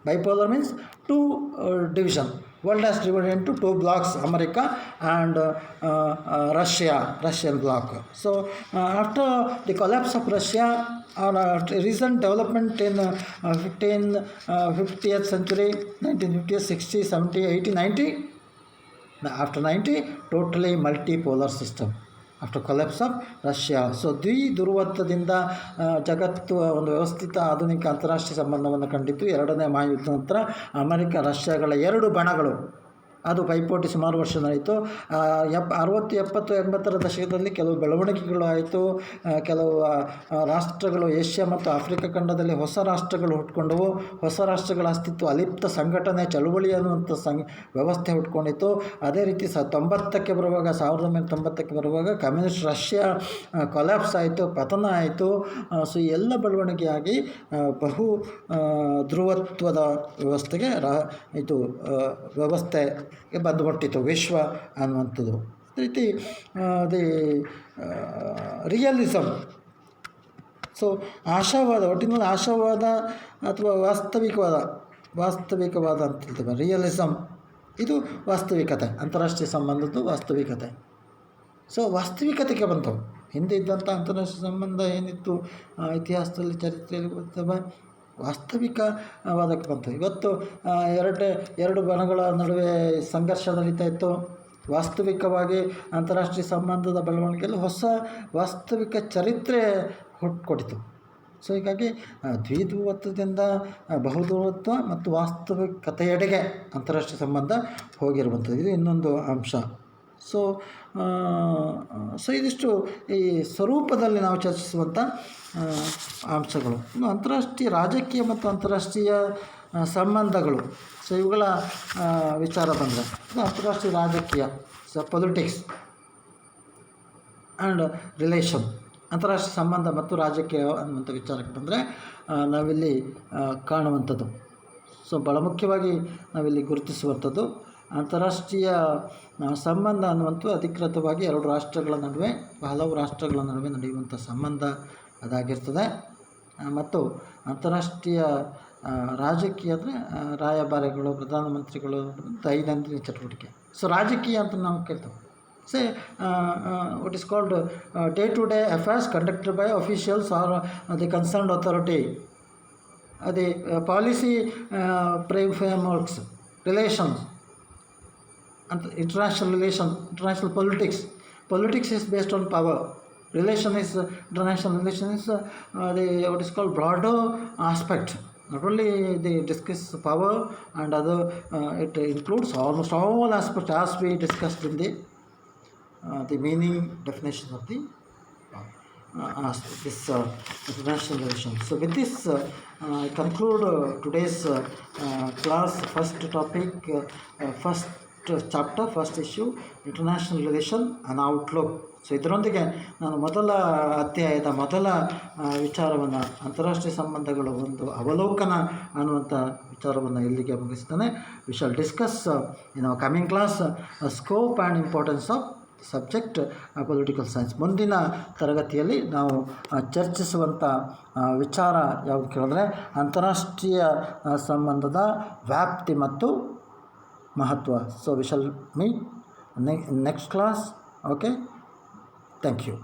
Bipolar means two division. World has divided into two blocks, America and Russian bloc. So after the collapse of Russia, recent development in 50th century, 1950s, 60s, 70s, 80s, 90s, after 90, totally multipolar system. After collapse of Russia. So ದ್ವಿಧ್ರುವತ್ವದಿಂದ ಜಗತ್ತು ಒಂದು ವ್ಯವಸ್ಥಿತ ಆಧುನಿಕ ಅಂತಾರಾಷ್ಟ್ರೀಯ ಸಂಬಂಧವನ್ನು ಕಂಡಿತ್ತು. ಎರಡನೇ ಮಹಾಯುದ್ಧ ನಂತರ America ರಷ್ಯಾಗಳ ಎರಡು ಬಣಗಳು, ಅದು ಪೈಪೋಟಿ ಸುಮಾರು ವರ್ಷ ನಡೆಯಿತು. 60, 70, 80ರ ದಶಕದಲ್ಲಿ ಕೆಲವು ಬೆಳವಣಿಗೆಗಳು ಆಯಿತು. ಕೆಲವು ರಾಷ್ಟ್ರಗಳು ಏಷ್ಯಾ ಮತ್ತು ಆಫ್ರಿಕಾ ಖಂಡದಲ್ಲಿ ಹೊಸ ರಾಷ್ಟ್ರಗಳು ಹುಟ್ಕೊಂಡವು. ಹೊಸ ರಾಷ್ಟ್ರಗಳ ಅಸ್ತಿತ್ವ ಅಲಿಪ್ತ ಸಂಘಟನೆ ಚಳುವಳಿ ಅನ್ನುವಂಥ ವ್ಯವಸ್ಥೆ ಹುಟ್ಕೊಂಡಿತ್ತು. ಅದೇ ರೀತಿ 1990ಕ್ಕೆ ಬರುವಾಗ 1990ಕ್ಕೆ ಬರುವಾಗ ಕಮ್ಯುನಿಸ್ಟ್ ರಷ್ಯಾ ಕೊಲ್ಯಾಪ್ಸ್ ಆಯಿತು, ಪತನ ಆಯಿತು. ಸೊ ಎಲ್ಲ ಬೆಳವಣಿಗೆಯಾಗಿ ಬಹು ಧ್ರುವತ್ವದ ವ್ಯವಸ್ಥೆಗೆ ಇದು ವ್ಯವಸ್ಥೆ ಬಂದುಬಿಟ್ಟಿತ್ತು ವಿಶ್ವ ಅನ್ನುವಂಥದ್ದು. ಅದೇ ರೀತಿ ದಿ ರಿಯಲಿಸಮ್. ಸೊ ಆಶಾವಾದ, ಒಟ್ಟಿನಲ್ಲಿ ಆಶಾವಾದ ಅಥವಾ ವಾಸ್ತವಿಕವಾದ ಅಂತ ಹೇಳ್ತೇವೆ. ರಿಯಲಿಸಮ್ ಇದು ವಾಸ್ತವಿಕತೆ, ಅಂತಾರಾಷ್ಟ್ರೀಯ ಸಂಬಂಧದ್ದು ವಾಸ್ತವಿಕತೆ. ಸೊ ವಾಸ್ತವಿಕತೆಗೆ ಬಂತವು. ಹಿಂದೆ ಇದ್ದಂಥ ಅಂತಾರಾಷ್ಟ್ರೀಯ ಸಂಬಂಧ ಏನಿತ್ತು ಇತಿಹಾಸದಲ್ಲಿ, ಚರಿತ್ರೆಯಲ್ಲಿ ಬರ್ತವೆ, ವಾಸ್ತವಿಕವಾದಕ್ಕೆ ಬಂತು. ಇವತ್ತು ಎರಡು ಬಣಗಳ ನಡುವೆ ಸಂಘರ್ಷ ನಡೀತಾ ಇತ್ತು. ವಾಸ್ತವಿಕವಾಗಿ ಅಂತಾರಾಷ್ಟ್ರೀಯ ಸಂಬಂಧದ ಬೆಳವಣಿಗೆಯಲ್ಲಿ ಹೊಸ ವಾಸ್ತವಿಕ ಚರಿತ್ರೆ ಹುಟ್ಟುಕೊಟ್ಟಿತು. ಸೊ ಹೀಗಾಗಿ ದ್ವಿಧ್ರುವತ್ವದಿಂದ ಬಹುಧ್ರುವತ್ವ ಮತ್ತು ವಾಸ್ತವಿಕತೆಯೆಡೆಗೆ ಅಂತಾರಾಷ್ಟ್ರೀಯ ಸಂಬಂಧ ಹೋಗಿರುವಂಥದ್ದು, ಇದು ಇನ್ನೊಂದು ಅಂಶ. ಸೊ ಇದಿಷ್ಟು ಈ ಸ್ವರೂಪದಲ್ಲಿ ನಾವು ಚರ್ಚಿಸುವಂಥ ಅಂಶಗಳು. ಇನ್ನು ಅಂತಾರಾಷ್ಟ್ರೀಯ ರಾಜಕೀಯ ಮತ್ತು ಅಂತಾರಾಷ್ಟ್ರೀಯ ಸಂಬಂಧಗಳು. ಸೊ ಇವುಗಳ ವಿಚಾರ ಬಂದರೆ ಅಂತಾರಾಷ್ಟ್ರೀಯ ರಾಜಕೀಯ, ಸೊ ಪೊಲಿಟಿಕ್ಸ್ ಆ್ಯಂಡ್ ರಿಲೇಷನ್, ಅಂತಾರಾಷ್ಟ್ರೀಯ ಸಂಬಂಧ ಮತ್ತು ರಾಜಕೀಯ ಅನ್ನುವಂಥ ವಿಚಾರಕ್ಕೆ ಬಂದರೆ ನಾವಿಲ್ಲಿ ಕಾಣುವಂಥದ್ದು. ಸೊ ಭಾಳ ಮುಖ್ಯವಾಗಿ ನಾವಿಲ್ಲಿ ಗುರುತಿಸುವಂಥದ್ದು ಅಂತಾರಾಷ್ಟ್ರೀಯ ಸಂಬಂಧ ಅನ್ನುವಂಥದ್ದು ಅಧಿಕೃತವಾಗಿ ಹಲವು ರಾಷ್ಟ್ರಗಳ ನಡುವೆ ನಡೆಯುವಂಥ ಸಂಬಂಧ ಅದಾಗಿರ್ತದೆ. ಮತ್ತು ಅಂತಾರಾಷ್ಟ್ರೀಯ ರಾಜಕೀಯ ಅಂದರೆ ರಾಯಭಾರಿಗಳು, ಪ್ರಧಾನಮಂತ್ರಿಗಳು, ದೈನಂದಿನ ಚಟುವಟಿಕೆ. ಸೊ ರಾಜಕೀಯ ಅಂತ ನಾವು ಕೇಳ್ತೇವೆ. Say what is called day-to-day affairs conducted by officials or the concerned authority. The policy frameworks, relations, and international relations, international politics. Politics is based on power. International relation is what is called broader aspect. Not only they discuss power and other, it includes almost all aspects as we discussed in the meaning definition of the this international relation. So with this I conclude today's class. First topic, first chapter, first issue, international relation and outlook. So ಇದರೊಂದಿಗೆ ನಾನು ಮೊದಲ ಅಧ್ಯಾಯದ ಮೊದಲ ವಿಚಾರವನ್ನು, ಅಂತಾರಾಷ್ಟ್ರೀಯ ಸಂಬಂಧಗಳು ಒಂದು ಅವಲೋಕನ ಅನ್ನುವಂಥ ವಿಚಾರವನ್ನು ಇಲ್ಲಿಗೆ ಮುಗಿಸ್ತೇನೆ. We shall discuss in our coming class scope and importance of subject political science. ಮುಂದಿನ ತರಗತಿಯಲ್ಲಿ ನಾವು ಚರ್ಚಿಸುವಂಥ ವಿಚಾರ ಯಾವುದು ಕೇಳಿದ್ರೆ ಅಂತಾರಾಷ್ಟ್ರೀಯ ಸಂಬಂಧದ ವ್ಯಾಪ್ತಿ ಮತ್ತು ಮಹತ್ವ. So we shall meet next class. Okay, thank you.